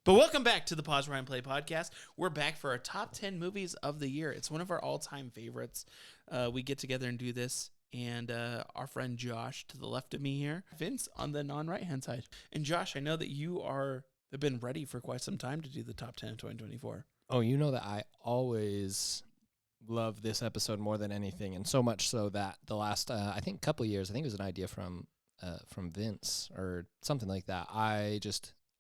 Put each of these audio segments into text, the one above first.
But welcome back to the Pause Rewind Play podcast. We're back for our top 10 movies of the year. It's one of our all-time favorites. We get together and do this, and our friend Josh to the left of me here, Vince on the non-right-hand side. And Josh, I know that you have been ready for quite some time to do the top 10 of 2024. Oh, you know that I always love this episode more than anything, and so much so that the last, I think, couple years, I think it was an idea from Vince or something like that.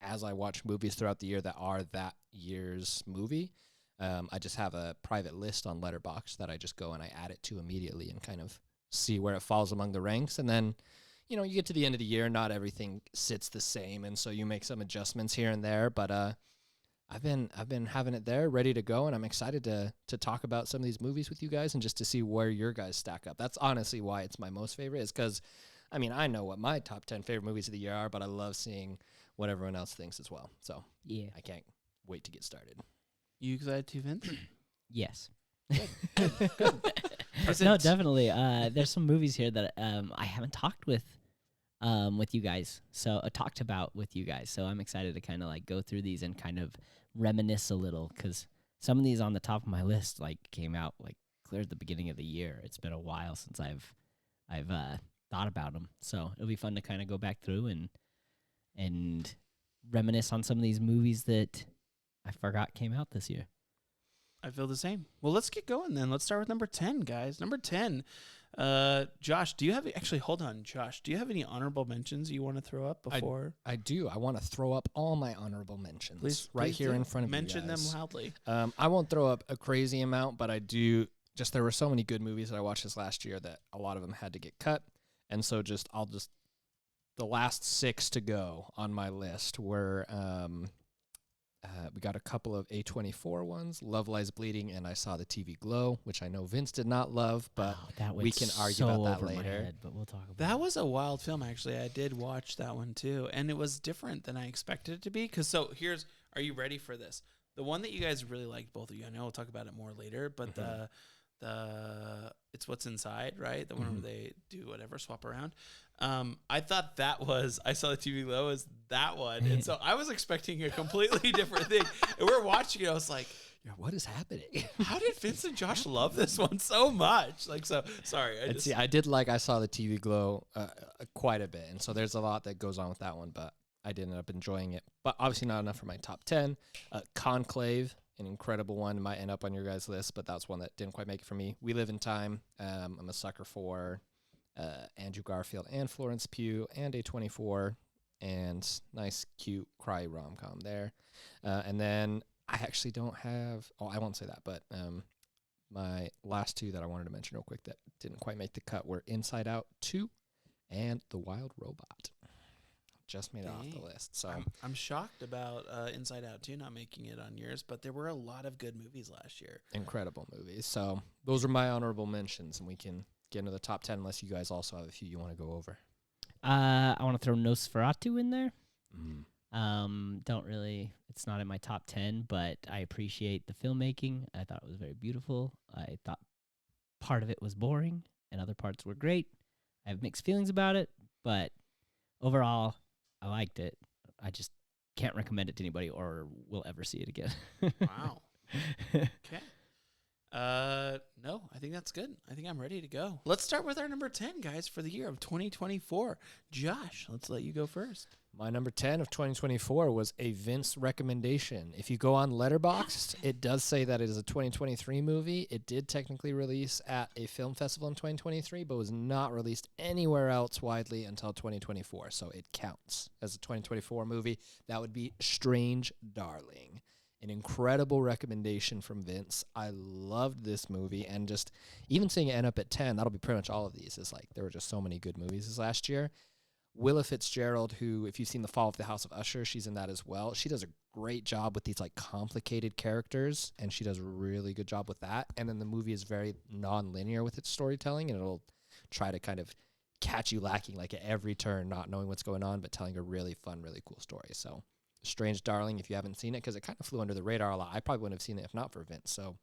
As I watch movies throughout the year that are that year's movie, I just have a private list on Letterboxd that I just go and I add it to immediately and kind of see where it falls among the ranks. And then, you know, you get to the end of the year, not everything sits the same, and so you make some adjustments here and there. But I've been having it there, ready to go, and I'm excited to talk about some of these movies with you guys and just to see where your guys stack up. That's honestly why it's my most favorite, is because, I mean, I know what my top 10 favorite movies of the year are, but I love seeing what everyone else thinks as well. So Yeah. I can't wait to get started. You excited too, Vince? Yes. Is No, it- definitely. There's some movies here that I haven't talked with you guys. So talked about with you guys. So I'm excited to kind of like go through these and kind of reminisce a little, because some of these on the top of my list like came out like clear at the beginning of the year. It's been a while since I've thought about them. So it'll be fun to kind of go back through and reminisce on some of these movies that I forgot came out this year. I feel the same. Well, let's get going then. Let's start with number 10, guys. Number 10. Josh, hold on, Josh. Do you have any honorable mentions you want to throw up before? I do. I want to throw up all my honorable mentions Please here do. in front of Mention you them guys. loudly. I won't throw up a crazy amount, but I do. Just there were so many good movies that I watched this last year that a lot of them had to get cut, and so the last 6 to go on my list were we got a couple of A24 ones, Love Lies Bleeding, and I Saw the TV Glow, which I know Vince did not love, but That we went can argue so about that over my later. head, but we'll talk about That it. was a wild film, actually. I did watch that one too, and it was different than I expected it to be. Are you ready for this? The one that you guys really liked, both of you. I know we'll talk about it more later, but the It's What's Inside, right? The one where they do whatever, swap around. I thought I Saw the TV Glow as that one, and so I was expecting a completely different thing. And we're watching it. I was like, Yeah, what is happening? how did Vince and Josh love this one so much? Sorry. I did like I Saw the TV Glow quite a bit, and so there's a lot that goes on with that one, but I did end up enjoying it. But obviously not enough for my top 10. Conclave, an incredible one, might end up on your guys' list, but that's one that didn't quite make it for me. We Live in Time. I'm a sucker for Andrew Garfield and Florence Pugh and A24, and nice, cute, cry rom-com there. And then I actually don't have, I won't say that, but my last 2 that I wanted to mention real quick that didn't quite make the cut were Inside Out 2 and The Wild Robot. Just made it off the list. So I'm shocked about Inside Out 2 not making it on yours, but there were a lot of good movies last year. incredible movies. So those are my honorable mentions, and we can get into the top 10 unless you guys also have a few you want to go over. I want to throw Nosferatu in there. Don't really, it's not in my top 10, but I appreciate the filmmaking. I thought it was very beautiful. I thought part of it was boring and other parts were great. I have mixed feelings about it, but overall, I liked it. I just can't recommend it to anybody or will ever see it again. Wow. Okay. No, I think that's good. I think I'm ready to go. Let's start with our number 10, guys, for the year of 2024. Josh, let's let you go first. My number 10 of 2024 was a Vince recommendation. If you go on Letterboxd, it does say that it is a 2023 movie. It did technically release at a film festival in 2023, but was not released anywhere else widely until 2024. So it counts as a 2024 movie. That would be Strange Darling. An incredible recommendation from Vince. I loved this movie, and just even seeing it end up at 10, that'll be pretty much all of these. Is like there were just so many good movies this last year. Willa Fitzgerald, who, if you've seen The Fall of the House of Usher, she's in that as well. She does a great job with these like complicated characters, and she does a really good job with that. And then the movie is very non-linear with its storytelling, and it'll try to kind of catch you lacking like at every turn, not knowing what's going on, but telling a really fun, really cool story. So Strange Darling, if you haven't seen it, because it kind of flew under the radar a lot. I probably wouldn't have seen it if not for Vince. So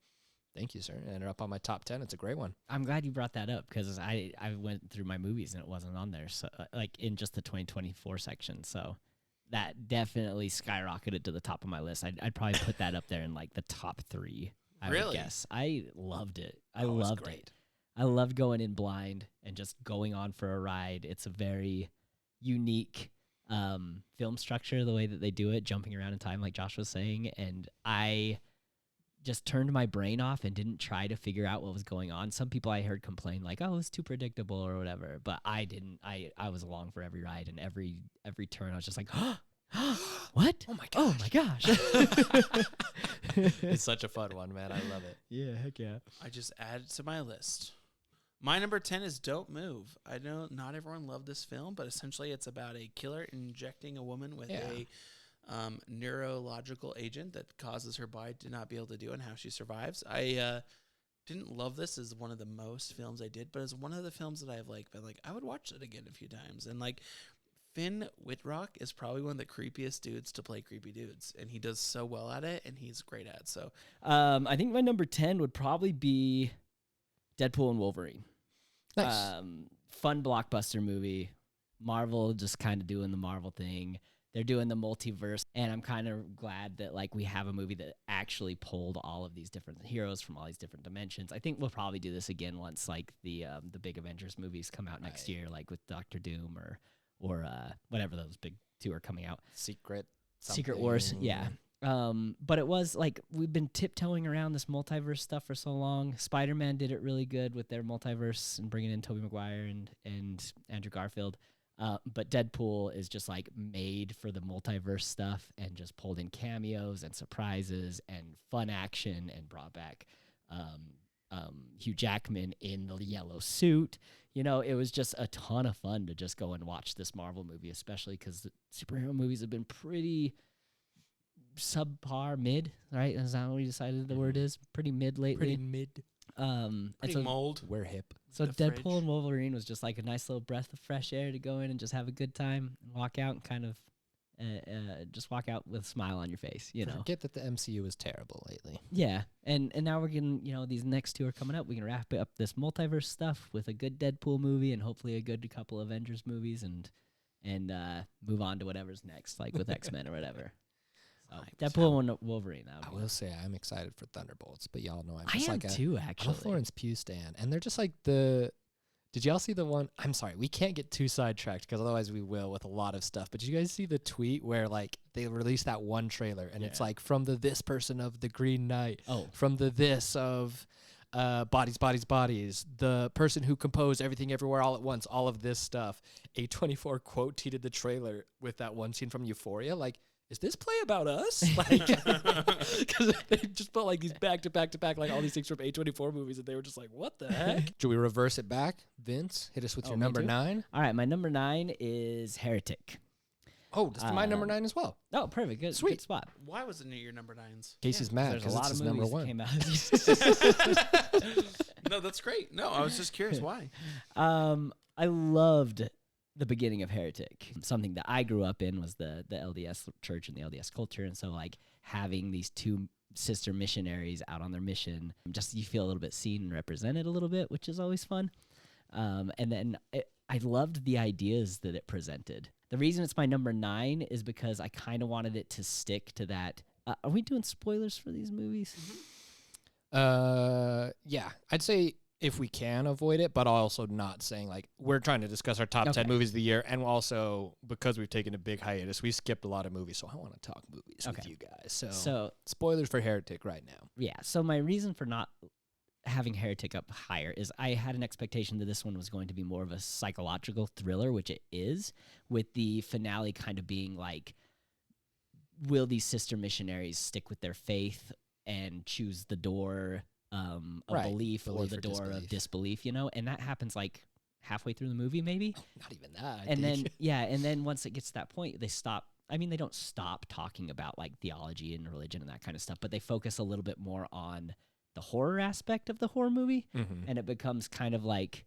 thank you, sir. It ended up on my top 10. It's a great one. I'm glad you brought that up because I went through my movies and it wasn't on there. So like in just the 2024 section. So that definitely skyrocketed to the top of my list. I'd probably put that up there in like the top 3. I would Really? guess. I loved it. I Oh, it's loved great. it. I loved going in blind and just going on for a ride. It's a very unique film structure, the way that they do it, jumping around in time, like Josh was saying. And I just turned my brain off and didn't try to figure out what was going on. Some people I heard complain like, "Oh, it's too predictable" or whatever, but I didn't. I was along for every ride, and every turn I was just like, "What? Oh my Oh my gosh!" It's such a fun one, man. I love it. Yeah, heck yeah. I just added to my list. My number 10 is Don't Move. I know not everyone loved this film, but essentially it's about a killer injecting a woman with a neurological agent that causes her body to not be able to do it and how she survives. I didn't love this as one of the most films I did, but as one of the films that I've like been like, I would watch it again a few times. And like Finn Wittrock is probably one of the creepiest dudes to play creepy dudes, and he does so well at it, and he's great at it. So I think my number 10 would probably be Deadpool and Wolverine. Nice. Fun blockbuster movie. Marvel just kind of doing the Marvel thing. They're doing the multiverse, and I'm kind of glad that like we have a movie that actually pulled all of these different heroes from all these different dimensions. I think we'll probably do this again once like the big Avengers movies come out next year, like with Doctor Doom or whatever those big 2 are coming out. Secret Wars, something. yeah. But it was like we've been tiptoeing around this multiverse stuff for so long. Spider-Man did it really good with their multiverse and bringing in Tobey Maguire and Andrew Garfield. But Deadpool is just like made for the multiverse stuff and just pulled in cameos and surprises and fun action and brought back Hugh Jackman in the yellow suit. You know, it was just a ton of fun to just go and watch this Marvel movie, especially because the superhero movies have been pretty subpar, mid, right? Is that what we decided the word is? Pretty mid lately. Pretty mid. And pretty so, mold. We're hip. so the Deadpool fridge. and Wolverine was just like a nice little breath of fresh air to go in and just have a good time and walk out and kind of just walk out with a smile on your face, you know? Forget that the MCU is terrible lately. Yeah, and now we're getting, you know, these next 2 are coming up. We can wrap up this multiverse stuff with a good Deadpool movie and hopefully a good couple Avengers movies and move on to whatever's next, like with X-Men or whatever. So Deadpool and Wolverine. That I would be will say I'm excited for Thunderbolts, but y'all know I'm I just am like too, I'm a actually. Florence Pugh stan, and they're just like the. Did y'all see the one? I'm sorry, we can't get too sidetracked because otherwise we will with a lot of stuff. But did you guys see the tweet where like they released that one trailer and it's like from the this person of the Green Knight, from the this of Bodies, the person who composed Everything Everywhere All at Once, all of this stuff. A24 quote tweeted the trailer with that one scene from Euphoria, like. Is this play about us? Like, because they just put like these back to back, like all these things from A24 movies, and they were just like, "What the heck?" Should we reverse it back? Vince, hit us with your me number too? 9. All right, my number 9 is Heretic. Oh, that's my number 9 as well. Oh, perfect. Good, Sweet. good spot. Why was it near your number 9s? Casey's Yeah, mad there's a because lot it's of his movies number that 1. came out. No, that's great. No, I was just curious why. I loved the beginning of Heretic. Something that I grew up in was the LDS church and the LDS culture, and so like having these 2 sister missionaries out on their mission, just you feel a little bit seen and represented a little bit, which is always fun. And then I loved the ideas that it presented. The reason it's my number 9 is because I kind of wanted it to stick to that. Are we doing spoilers for these movies? Yeah, I'd say if we can avoid it, but also not saying like we're trying to discuss our top 10 Okay. movies of the year, and also because we've taken a big hiatus, we skipped a lot of movies, so I want to talk movies with Okay. you guys. So, So spoilers for Heretic right now. yeah, so my reason for not having Heretic up higher is I had an expectation that this one was going to be more of a psychological thriller, which it is, with the finale kind of being like, will these sister missionaries stick with their faith and choose the door of Right, belief or belief the or door of disbelief. disbelief, you know? And that happens like halfway through the movie, maybe. Not even that. I And then think. and then once it gets to that point, they stop. I mean, they don't stop talking about like theology and religion and that kind of stuff, but they focus a little bit more on the horror aspect of the horror movie, Mhm. and it becomes kind of like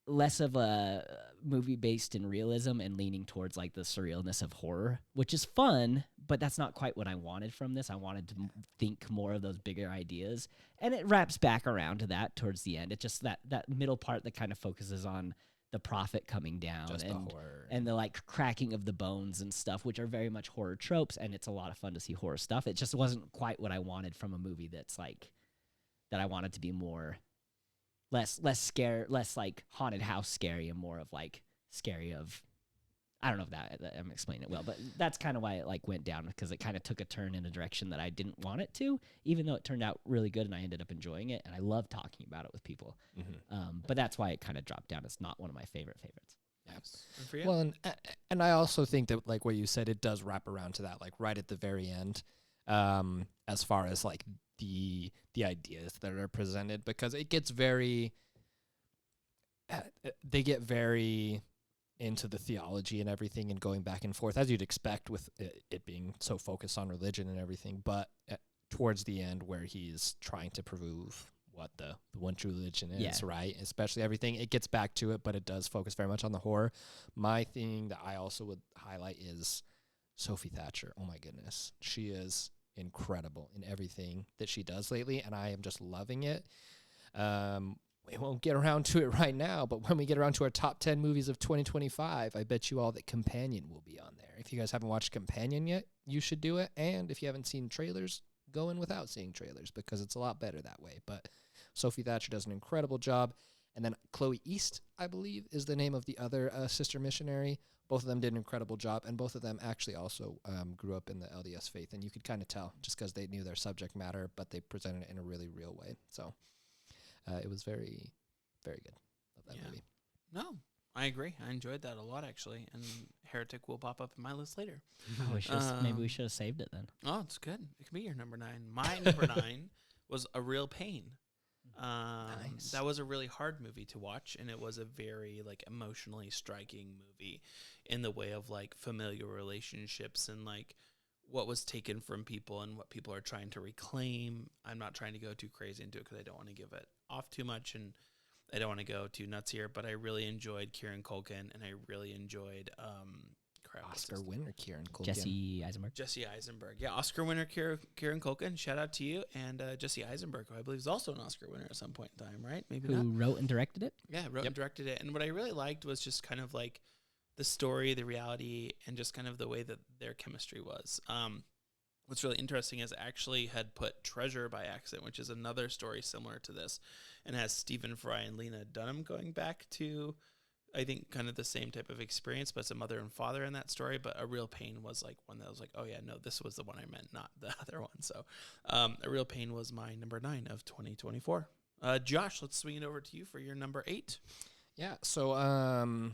less of a movie based in realism and leaning towards like the surrealness of horror, which is fun, but that's not quite what I wanted from this. I wanted to think more of those bigger ideas, and it wraps back around to that towards the end. It's just that middle part that kind of focuses on the prophet coming down Just and the horror. and the like cracking of the bones and stuff, which are very much horror tropes, and it's a lot of fun to see horror stuff. It just wasn't quite what I wanted from a movie that's like that I wanted to be more less scare, less like haunted house scary, and more of like scary of I don't know if that I'm explaining it well, but that's kind of why it like went down, because it kind of took a turn in a direction that I didn't want it to, even though it turned out really good and I ended up enjoying it and I love talking about it with people. But that's why it kind of dropped down. It's not one of my favorites. Nice. And for you? Well, and I also think that, like what you said, it does wrap around to that, like right at the very end, as far as like the ideas that are presented, because it gets very, they get very into the theology and everything and going back and forth, as you'd expect with it being so focused on religion and everything. But towards the end, where he's trying to prove what the one true religion is, right? Especially everything, it gets back to it, but it does focus very much on the horror. My thing that I also would highlight is Sophie Thatcher. Oh my goodness. She is incredible in everything that she does lately, and I am just loving it. We won't get around to it right now, but when we get around to our top 10 movies of 2025, I bet you all that Companion will be on there. If you guys haven't watched Companion yet, you should do it. And if you haven't seen trailers, go in without seeing trailers, because it's a lot better that way. But Sophie Thatcher does an incredible job. And then Chloe East, I believe, is the name of the other sister missionary. Both of them did an incredible job, and both of them actually also grew up in the LDS faith. And you could kind of tell just because they knew their subject matter, but they presented it in a really real way. So it was very, very good. Love that movie. No, I agree. I enjoyed that a lot, actually. And Heretic will pop up in my list later. Oh, maybe we should have saved it then. Oh, it's good. It can be your number 9. My number 9 was A Real Pain. Nice. That was a really hard movie to watch, and it was a very like emotionally striking movie in the way of like familiar relationships and like what was taken from people and what people are trying to reclaim. I'm not trying to go too crazy into it because I don't want to give it off too much, and I don't want to go too nuts here, but I really enjoyed Kieran Culkin, and I really enjoyed Oscar winner Kieran Culkin. Jesse Eisenberg. Jesse Eisenberg. Yeah, Oscar winner Kieran Culkin. Shout out to you. And Jesse Eisenberg, who I believe is also an Oscar winner at some point in time, right? Maybe Who not. wrote and directed it? Yeah, wrote and directed it. And what I really liked was just kind of like the story, the reality, and just kind of the way that their chemistry was. What's really interesting is I actually had put Treasure by accident, which is another story similar to this, and has Stephen Fry and Lena Dunham going back to, I think, kind of the same type of experience, but it's a mother and father in that story. But A Real Pain was like one that was like, oh yeah, no, this was the one I meant, not the other one. So A Real Pain was my number 9 of 2024. Josh, let's swing it over to you for your number 8. Yeah, so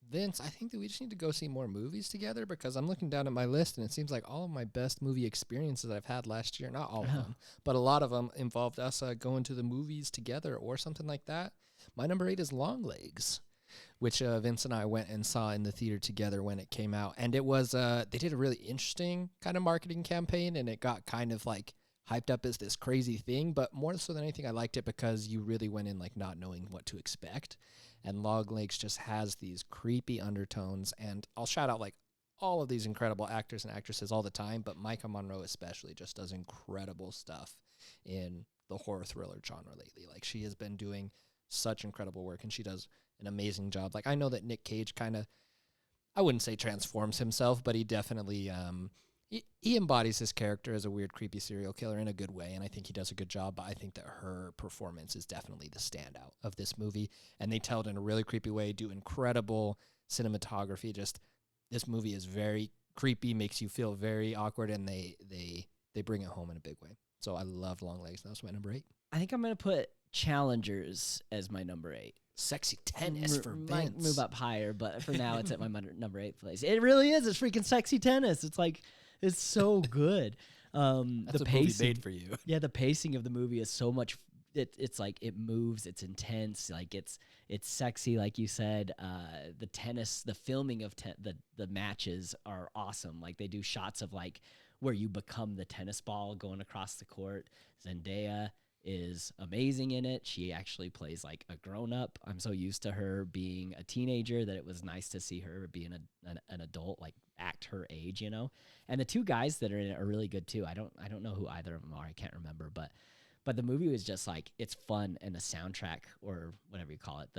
Vince, I think that we just need to go see more movies together, because I'm looking down at my list and it seems like all of my best movie experiences I've had last year, not all of them, but a lot of them involved us going to the movies together or something like that. My number 8 is Longlegs, which Vince and I went and saw in the theater together when it came out. And it was, they did a really interesting kind of marketing campaign, and it got kind of like hyped up as this crazy thing, but more so than anything, I liked it because you really went in like not knowing what to expect. And Longlegs just has these creepy undertones, and I'll shout out like all of these incredible actors and actresses all the time, but Micah Monroe especially just does incredible stuff in the horror thriller genre lately. Like, she has been doing such incredible work, and she does an amazing job. Like, I know that Nick Cage kind of, I wouldn't say transforms himself, but he definitely he embodies his character as a weird, creepy serial killer in a good way, and I think he does a good job. But I think that her performance is definitely the standout of this movie, and they tell it in a really creepy way, do incredible cinematography. Just, this movie is very creepy, makes you feel very awkward, and they bring it home in a big way. So I love Longlegs. That's my number 8. I think I'm going to put Challengers as my number 8. Sexy tennis for Vince. Might move up higher, but for now it's at my number 8 place. It really is. It's freaking sexy tennis. It's like, it's so good. That's the a movie pacing made for you. Yeah, the pacing of the movie is so much. It's like, it moves. It's intense. Like, it's sexy, like you said. The tennis, the filming of the matches are awesome. Like, they do shots of like where you become the tennis ball going across the court. Zendaya is amazing in it. She actually plays like a grown-up. I'm so used to her being a teenager that it was nice to see her being an adult, like act her age, you know. And the two guys that are in it are really good too. I don't know who either of them are. I can't remember, but But the movie was just like it's fun, and the soundtrack or whatever you call it,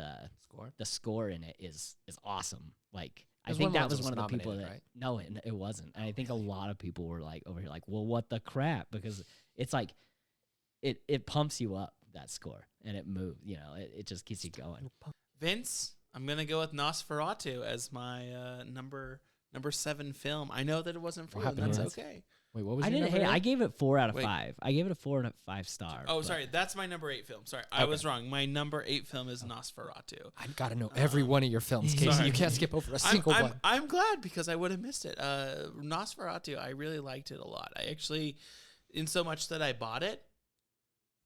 Score. the score in it is awesome. Like I was think one that of was those one of the people that nominated, right? no, it wasn't. And I think a lot of people were like over here like, well, what the crap? Because it's like it pumps you up, that score, and it moves. You know, it just keeps you going. Vince, I'm gonna go with Nosferatu as my number 7 film. I know that it wasn't for What you, and happened that's here? okay. Wait, what was I your didn't number hate it. I eight? gave it 4 out of Wait. 5. I gave it a 4 out of 5 star. Oh, but- sorry, that's my number 8 film. Sorry, I Okay. was wrong. My number 8 film is Nosferatu. I gotta know every one of your films, Casey. sorry. You can't skip over a single one. I'm glad because I would have missed it. Nosferatu, I really liked it a lot. I actually, in so much that I bought it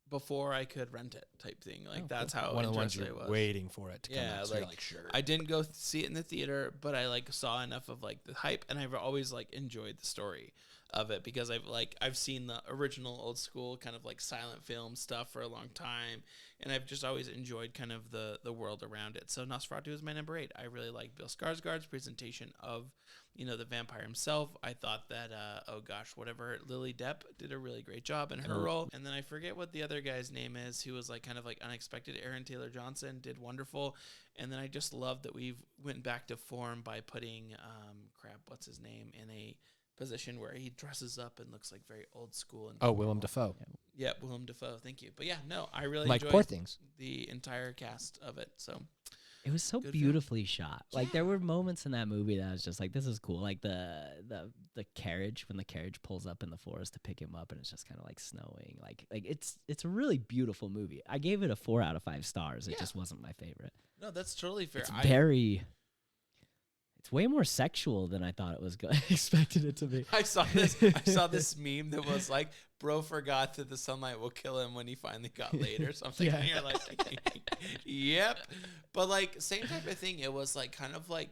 before I could rent it, type thing. Like that's how One of the ones interested you're I was. waiting for it to come Yeah, out. So you're like, like, sure. I didn't go see it in the theater, but I like saw enough of like the hype, and I've always like enjoyed the story of it because I've seen the original old school kind of like silent film stuff for a long time, and I've just always enjoyed kind of the world around it. So Nosferatu is my number 8. I really like Bill Skarsgård's presentation of the vampire himself. I thought that Lily Depp did a really great job in her role, and then I forget what the other guy's name is who was like kind of like unexpected. Aaron Taylor Johnson did wonderful, and then I just love that we've went back to form by putting what's his name in a position where he dresses up and looks like very old school. And Willem Dafoe. Yeah, Willem Dafoe. Thank you. But yeah, no, I really Like enjoyed Poor Things. the entire cast of it. So It was so Good film. beautifully shot. Like there were moments in that movie that I was just like, this is cool. Like the carriage, when the carriage pulls up in the forest to pick him up, and it's just kind of like snowing. Like it's a really beautiful movie. I gave it a 4 out of 5 stars. It Yeah. just wasn't my favorite. no, that's totally fair. It's way more sexual than I thought it was expected it to be. I saw this meme that was like, bro forgot that the sunlight will kill him when he finally got laid or something. Yeah. And you're like, yep. But like same type of thing. It was like kind of like,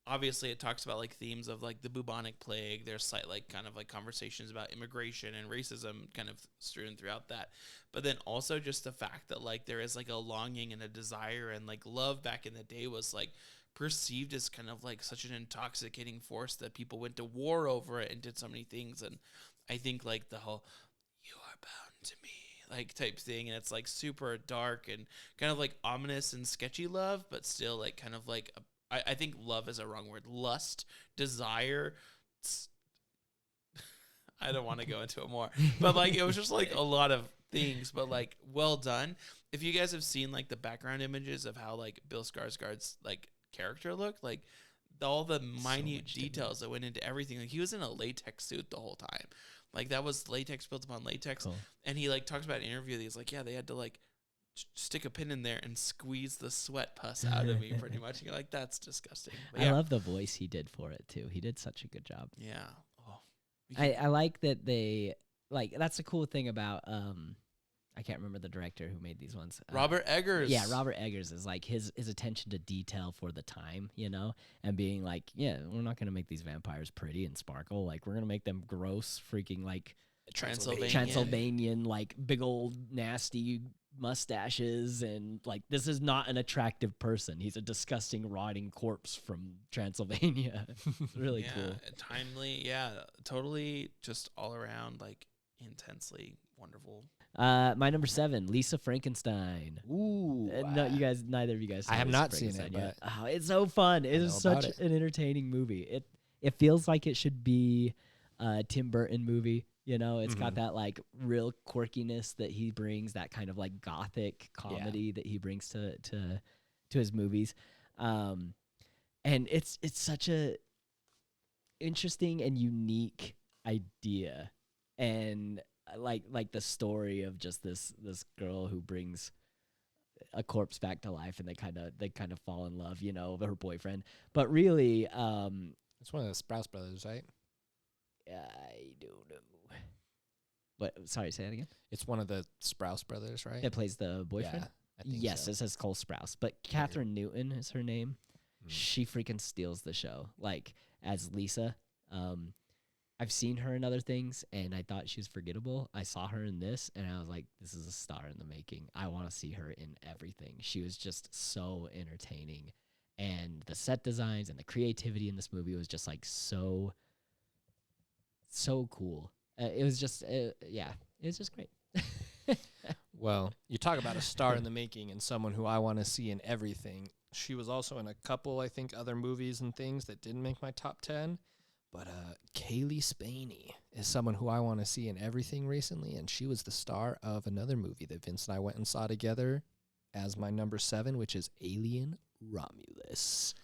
obviously it talks about like themes of like the bubonic plague. There's slight like kind of like conversations about immigration and racism kind of strewn throughout that. But then also just the fact that like there is like a longing and a desire, and like love back in the day was like perceived as kind of like such an intoxicating force that people went to war over it and did so many things. And I think like the whole "you are bound to me" like type thing, and it's like super dark and kind of like ominous and sketchy love, but still like kind of like I think love is a wrong word. Lust, desire. I don't want to go into it more, but like it was just like a lot of things, but like well done. If you guys have seen like the background images of how like Bill Skarsgård's like character looked, like all the minute much details that went into everything. Like he was in a latex suit the whole time. Like that was latex built upon latex. Cool. And he like talks about an interview that he's like, yeah, they had to like stick a pin in there and squeeze the sweat pus out of me pretty much. And you're like, that's disgusting. But I yeah. love the voice he did for it too. He did such a good job. Yeah. Oh. I like that they like that's the cool thing about I can't remember the director who made these ones. Robert Eggers. Yeah, Robert Eggers is like his attention to detail for the time, and being like, yeah, we're not gonna make these vampires pretty and sparkle. Like we're gonna make them gross, freaking like Transylvanian, like big old nasty mustaches, and like this is not an attractive person. He's a disgusting rotting corpse from Transylvania. Really Yeah, cool. timely. Yeah, totally. Just all around like intensely wonderful. My number 7, Lisa Frankenstein. Ooh. No, neither of you guys. I have Lisa not seen it, Frankenstein yet. but Oh, it's so fun. It know is about such it. an entertaining movie. It feels like it should be a Tim Burton movie. It's got that like real quirkiness that he brings, that kind of like gothic comedy that he brings to his movies. And it's such a interesting and unique idea, and like the story of just this girl who brings a corpse back to life, and they kind of fall in love, with her boyfriend. But really, it's one of the Sprouse brothers, right? I don't know. What? Sorry, say that again. It's one of the Sprouse brothers, right? That plays the boyfriend. I think Yes, so. it says Cole Sprouse, but Catherine Newton is her name. Mm. She freaking steals the show, like as Lisa. I've seen her in other things, and I thought she was forgettable. I saw her in this, and I was like, this is a star in the making. I want to see her in everything. She was just so entertaining, and the set designs and the creativity in this movie was just like so cool. It was just, it was just great. Well, you talk about a star in the making and someone who I want to see in everything. She was also in a couple, I think, other movies and things that didn't make my top 10. But Kaylee Spaney is someone who I want to see in everything recently, and she was the star of another movie that Vince and I went and saw together as my number 7, which is Alien Romulus.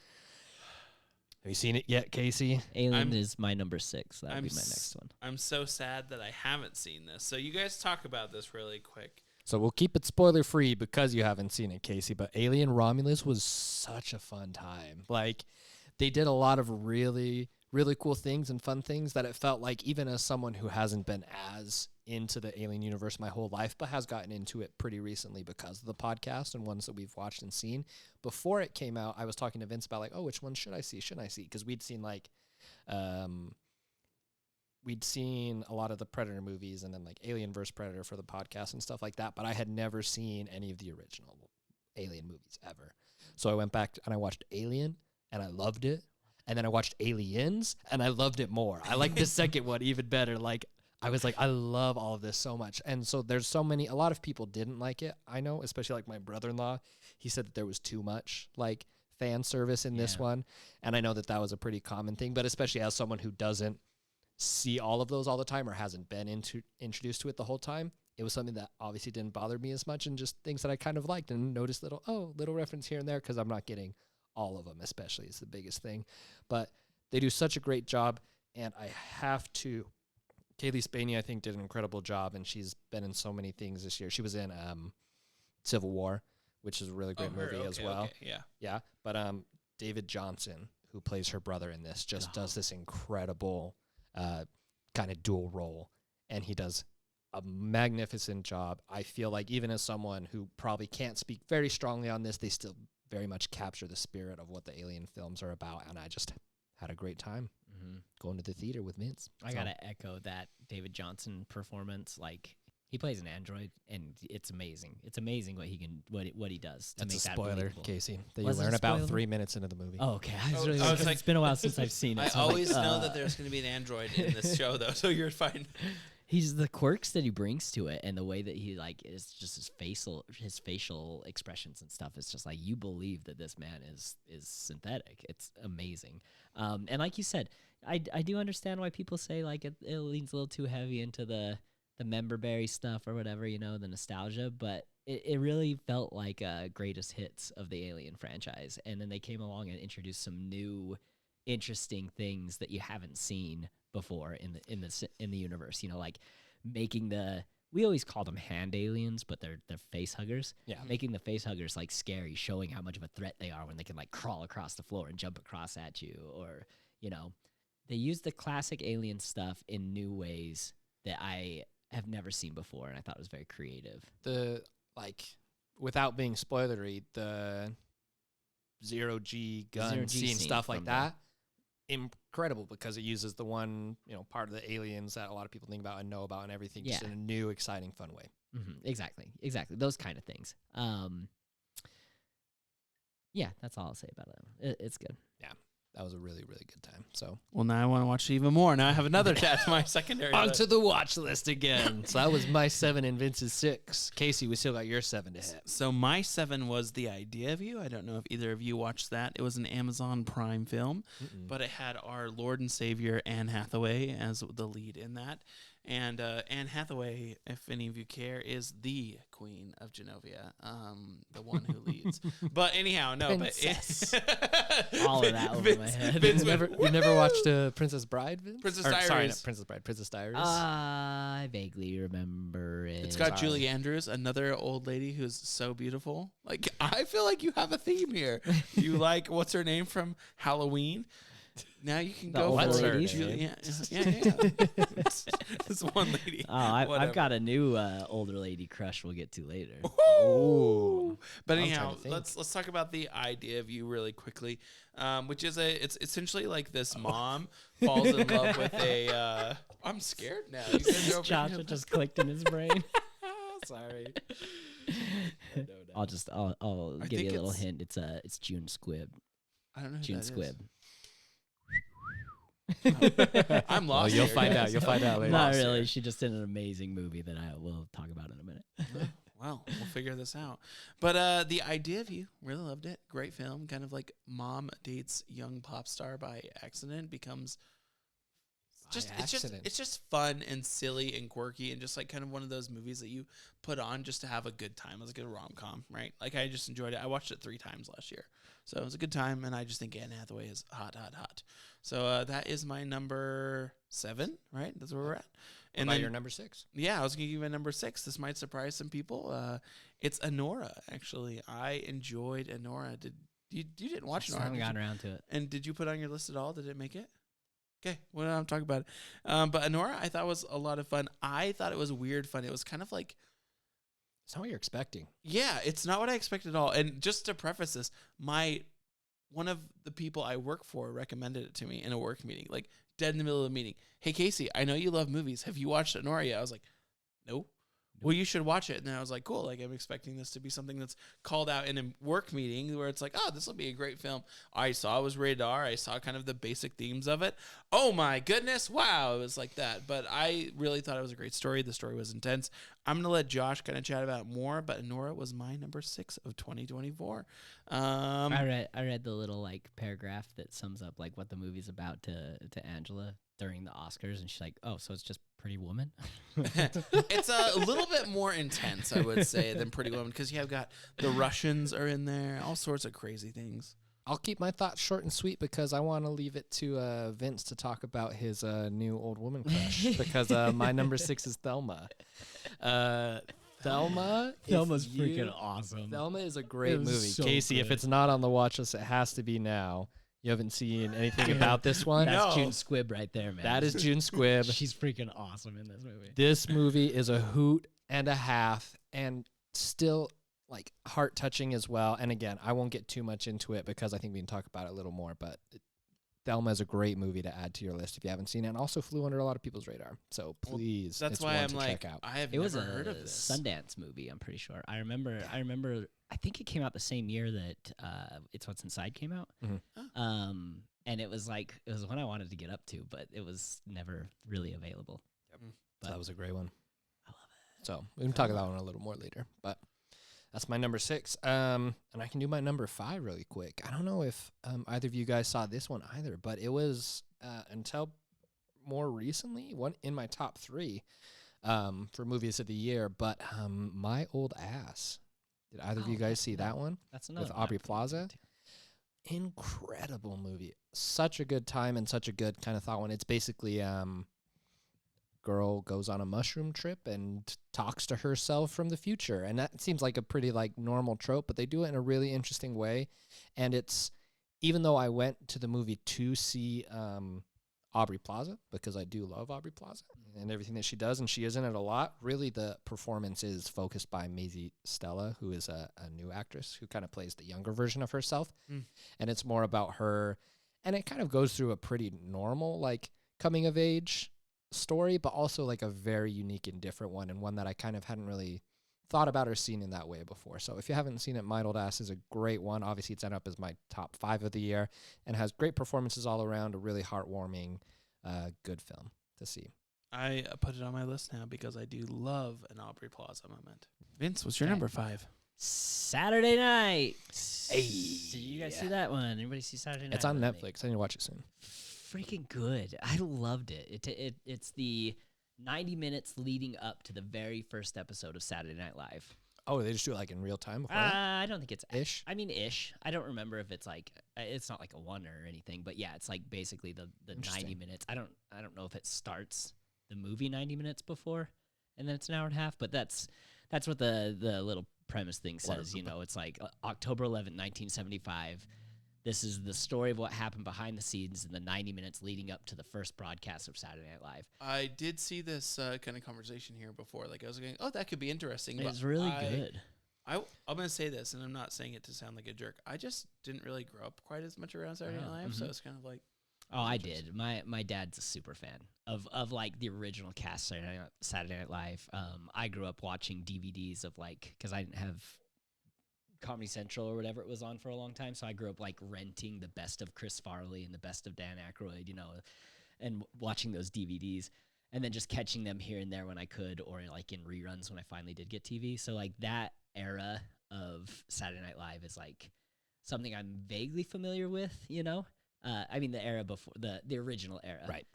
Have you seen it yet, Casey? Alien is my number 6. That would be my next one. I'm so sad that I haven't seen this. So you guys talk about this really quick. So we'll keep it spoiler free because you haven't seen it, Casey. But Alien Romulus was such a fun time. Like, they did a lot of really, really cool things and fun things that it felt like, even as someone who hasn't been as into the Alien universe my whole life, but has gotten into it pretty recently because of the podcast and ones that we've watched and seen. Before it came out, I was talking to Vince about like, oh, which one should I see? Because we'd seen like, we'd seen a lot of the Predator movies and then like Alien vs. Predator for the podcast and stuff like that, but I had never seen any of the original Alien movies ever. So I went back and I watched Alien and I loved it. And then I watched Aliens and I loved it more. I like the second one even better. Like, I was like, I love all of this so much. And so there's a lot of people didn't like it. I know, especially like my brother-in-law, he said that there was too much like fan service in this one. And I know that was a pretty common thing, but especially as someone who doesn't see all of those all the time or hasn't been introduced to it the whole time, it was something that obviously didn't bother me as much, and just things that I kind of liked and noticed little reference here and there, because I'm not getting all of them, especially is the biggest thing. But they do such a great job, and I have to. Kaylee Spaney, I think, did an incredible job, and she's been in so many things this year. She was in Civil War, which is a really great movie as well. Okay, yeah. But David Johnson, who plays her brother in this, just does this incredible kind of dual role, and he does a magnificent job. I feel like even as someone who probably can't speak very strongly on this, they still very much capture the spirit of what the Alien films are about, and I just had a great time going to the theater with Vince. I gotta echo that David Johnson performance. Like, he plays an android, and it's amazing. It's amazing what he can, what he does to That's make a that spoiler, believable. Casey, that Was you it a learn about spoiler? 3 minutes into the movie. Oh, okay. I was like- It's been a while since I've seen it. I so I'm always like, know that there's going to be an android in this show, though, so you're fine. He's the quirks that he brings to it, and the way that he like is just his facial expressions and stuff. It's just like, you believe that this man is synthetic. It's amazing. And like you said, I do understand why people say like it leans a little too heavy into the memberberry stuff or whatever, the nostalgia. But it really felt like greatest hits of the Alien franchise, and then they came along and introduced some new interesting things that you haven't seen before in the universe, like making we always called them hand aliens, but they're face huggers. Yeah. Making the face huggers like scary, showing how much of a threat they are when they can like crawl across the floor and jump across at you, or they use the classic Alien stuff in new ways that I have never seen before, and I thought it was very creative. Without being spoilery, the zero-G gun Zero-G scene, scene stuff like from that, incredible, because it uses the one, part of the aliens that a lot of people think about and know about and everything, just in a new, exciting, fun way. Exactly. Those kind of things. Yeah, that's all I'll say about it. It's good. Yeah, that was a really, really good time. So Well, now I want to watch it even more. Now I have another to add to my secondary list. onto the watch list again. So that was my 7 and Vince's 6. Casey, we still got your 7 to hit. So my 7 was The Idea of You. I don't know if either of you watched that. It was an Amazon Prime film, but it had our Lord and Savior Anne Hathaway as the lead in that. And Anne Hathaway, if any of you care, is the Queen of Genovia, the one who leads. But anyhow, no. Princess. But All of that over my head. You never watched Princess Bride, Vince? Princess Or, Sorry, Diaries. not Princess Bride. Princess Diaries. I vaguely remember it. It's got Julie Andrews, another old lady who's so beautiful. Like, I feel like you have a theme here. You like, what's her name from Halloween? Now you can The go old for lady? Julie. Yeah. It's one lady. Oh, I've Whatever. got a new older lady crush we'll get to later. Ooh. But I'm anyhow, trying to think. let's talk about The Idea of You really quickly, which is it's essentially like this mom falls in love with a. I'm scared now. You guys are Josh opening up- just clicked in his brain. Sorry. I'll I give you think a little it's- hint. It's June Squibb. I don't know who June that is. Squibb. I'm Well, lost. you'll here, find guys. out. You'll find out later. Not Lost really. here. She just did an amazing movie that I will talk about in a minute. Well, we'll figure this out. But The Idea of You, really loved it. Great film. Kind of like mom dates young pop star by accident, becomes Accident. it's just fun and silly and quirky and just like kind of one of those movies that you put on just to have a good time. It was like a rom-com, right? Like I just enjoyed it. I watched it 3 times last year. So it was a good time, and I just think Anne Hathaway is hot, hot, hot. So that is my number 7, right? That's where we're at. And then your number 6. yeah, I was going to give you a number 6. This might surprise some people. It's Anora, actually. I enjoyed Anora. You didn't watch I Anora? haven't did gotten you? around to it. And did you put it on your list at all? Did it make it? Okay, well, I'm talking about it. But Anora, I thought was a lot of fun. I thought it was weird fun. It was kind of like, It's not what you're expecting. yeah, it's not what I expected at all. And just to preface this, one of the people I work for recommended it to me in a work meeting, like dead in the middle of the meeting. Hey, Casey, I know you love movies. Have you watched Anora yet? I was like, no. Well, you should watch it. And then I was like, cool. Like, I'm expecting this to be something that's called out in a work meeting where it's like, oh, this will be a great film. I saw it was rated R. I saw kind of the basic themes of it. Oh, my goodness. Wow. It was like that. But I really thought it was a great story. The story was intense. I'm going to let Josh kind of chat about it more, but Nora was my number 6 of 2024. I read the little like paragraph that sums up like what the movie's about to Angela during the Oscars, and she's like, "Oh, so it's just Pretty Woman." It's a little bit more intense, I would say, than Pretty Woman, because you have got the Russians are in there, all sorts of crazy things. I'll keep my thoughts short and sweet because I want to leave it to Vince to talk about his new old woman crush. Because my number 6 is Thelma. Thelma, Thelma's if you- freaking awesome. Thelma is a great It was movie. so Casey, if good. it's not on the watch list, it has to be now. You haven't seen anything about this one? That's No. June Squibb right there, man. That is June Squibb. She's freaking awesome in this movie. This movie is a hoot and a half and still like heart touching as well. And again, I won't get too much into it because I think we can talk about it a little more, but Thelma is a great movie to add to your list if you haven't seen it, and also flew under a lot of people's radar. So Well, please, That's it's why one I'm to like, check out. I have It was never a heard of this. Sundance movie, I'm pretty sure. I remember. I think it came out the same year that It's What's Inside came out. Mhm. And it was one I wanted to get up to, but it was never really available. So that was a great one. I love it. So we can talk about that one a little more later, but that's my number 6. And I can do my number 5 really quick. I don't know if either of you guys saw this one either, but it was until more recently one in my top 3 for movies of the year. But My Old Ass. Did either of you guys see that one? That's another With one I'm Aubrey thinking Plaza? of too. Incredible movie. Such a good time and such a good kind of thought one. It's basically girl goes on a mushroom trip and talks to herself from the future, and that seems like a pretty like normal trope, but they do it in a really interesting way. And it's, even though I went to the movie to see Aubrey Plaza, because I do love Aubrey Plaza and everything that she does, and she is in it a lot, really the performance is focused by Maisie Stella, who is a new actress who kind of plays the younger version of herself. And it's more about her, and it kind of goes through a pretty normal like coming of age story, but also like a very unique and different one, and one that I kind of hadn't really thought about or seen in that way before. So if you haven't seen it, My Old Ass is a great one. Obviously, it's ended up as my top 5 of the year and has great performances all around, a really heartwarming, good film to see. I put it on my list now because I do love an Aubrey Plaza moment. Vince, what's your Okay. number 5? Saturday Night. Hey. Did you guys see that one? Anybody see Saturday Night? It's on with me? Netflix. I need to watch it soon. Freaking good. I loved it. It's the 90 minutes leading up to the very first episode of Saturday Night Live. Oh, they just do it like in real time before that? I don't think it's Ish? I mean, ish. I don't remember if it's like it's not like a one or anything, but yeah, it's like basically the 90 Interesting. minutes. I don't know if it starts the movie 90 minutes before, and then it's an hour and a half. But that's what the little premise thing says. You know, it's like October 11th, 1975. This is the story of what happened behind the scenes in the 90 minutes leading up to the first broadcast of Saturday Night Live. I did see this kind of conversation here before. Like I was going, oh, that could be interesting. It's but really good. I'm going to say this, and I'm not saying it to sound like a jerk. I just didn't really grow up quite as much around Saturday Night Live, so it's kind of like, Oh, I did. My dad's a super fan of like the original cast Saturday Night Live. I grew up watching DVDs of like, because I didn't have Comedy Central or whatever it was on for a long time, so I grew up like renting the best of Chris Farley and the best of Dan Aykroyd, you know, and watching those DVDs, and then just catching them here and there when I could, or like in reruns when I finally did get TV. So like that era of Saturday Night Live is like something I'm vaguely familiar with, you know. I mean, the era before the original era, Right.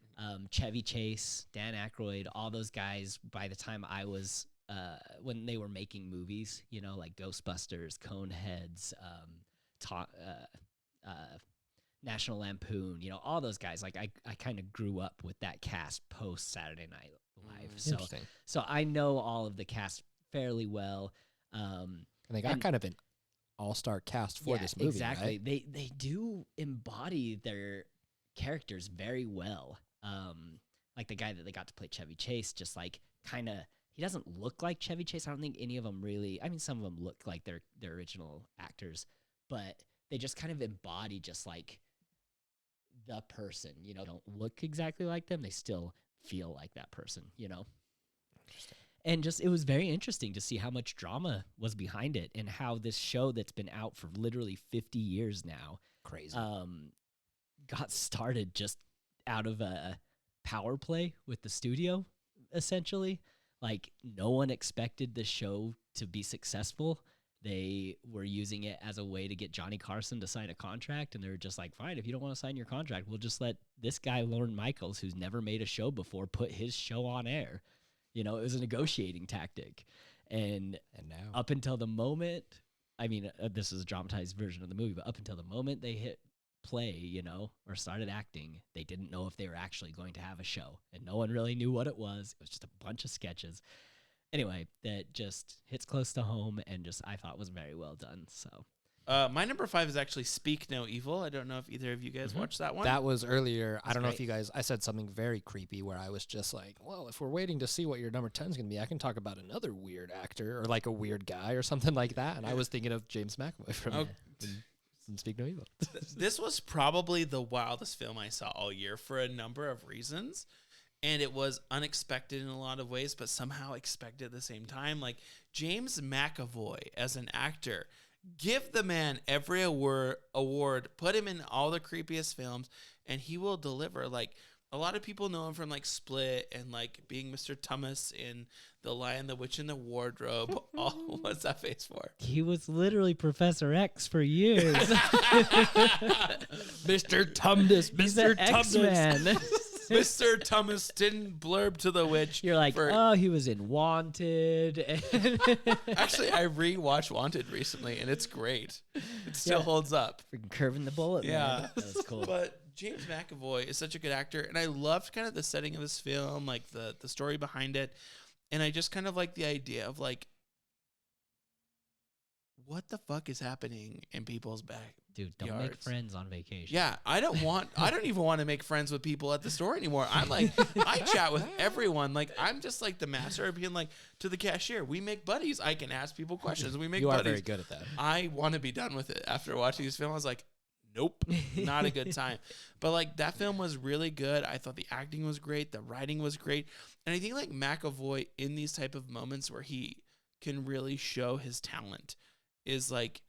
Chevy Chase, Dan Aykroyd, all those guys. By the time I was when they were making movies, you know, like Ghostbusters, Coneheads, National Lampoon, you know, all those guys. Like I kind of grew up with that cast post Saturday Night Live, Interesting. so I know all of the cast fairly well. And they got and- kind of an all-star cast for this movie, exactly. right? They do embody their characters very well. Like the guy that they got to play Chevy Chase, just like kind of, he doesn't look like Chevy Chase. I don't think any of them really. I mean, some of them look like their original actors, but they just kind of embody just like the person. You know, don't look exactly like them. They still feel like that person. You know. And just, it was very interesting to see how much drama was behind it and how this show that's been out for literally 50 years now Crazy. got started just out of a power play with the studio, essentially. Like, no one expected the show to be successful. They were using it as a way to get Johnny Carson to sign a contract, and they were just like, fine, if you don't want to sign your contract, we'll just let this guy, Lorne Michaels, who's never made a show before, put his show on air. You know, it was a negotiating tactic. And now up until the moment, I mean, this is a dramatized version of the movie, but up until the moment they hit play, you know, or started acting, they didn't know if they were actually going to have a show. And no one really knew what it was. It was just a bunch of sketches. Anyway, that just hits close to home and just, I thought, was very well done. So My number 5 is actually Speak No Evil. I don't know if either of you guys watched that one. that was earlier. I That's don't know if great. you guys. I said something very creepy where I was just like, "Well, if we're waiting to see what your number 10 is going to be, I can talk about another weird actor or like a weird guy or something like that." And I was thinking of James McAvoy from Oh, from Speak No Evil. This was probably the wildest film I saw all year for a number of reasons. And it was unexpected in a lot of ways, but somehow expected at the same time. Like, James McAvoy as an actor, give the man every award, put him in all the creepiest films, and he will deliver. Like, a lot of people know him from like Split and like being Mr. Tummus in The Lion, the Witch, and the Wardrobe. What's that face for? he was literally Professor X for years. Mr. Tumnus, He's the X-Man. Mr. Tummus didn't blurb to the witch. You're like, for- oh, he was in Wanted. Actually, I rewatched Wanted recently, and it's great. It still Yeah. holds up. Freaking curving the bullet, Yeah. man. That was cool. But James McAvoy is such a good actor, and I loved kind of the setting of this film, like the story behind it, and I just kind of like the idea of like, what the fuck is happening in people's back? Dude, don't make yards. friends on vacation. Yeah, I don't even want to make friends with people at the store anymore. I'm like, I chat with everyone. Like, I'm just like the master of being like, to the cashier, we make buddies. I can ask people questions. We make You are buddies. very good at that. I want to be done with it. After watching this film, I was like, nope, not a good time. But like, that film was really good. I thought the acting was great. The writing was great. And I think like McAvoy in these type of moments where he can really show his talent is like,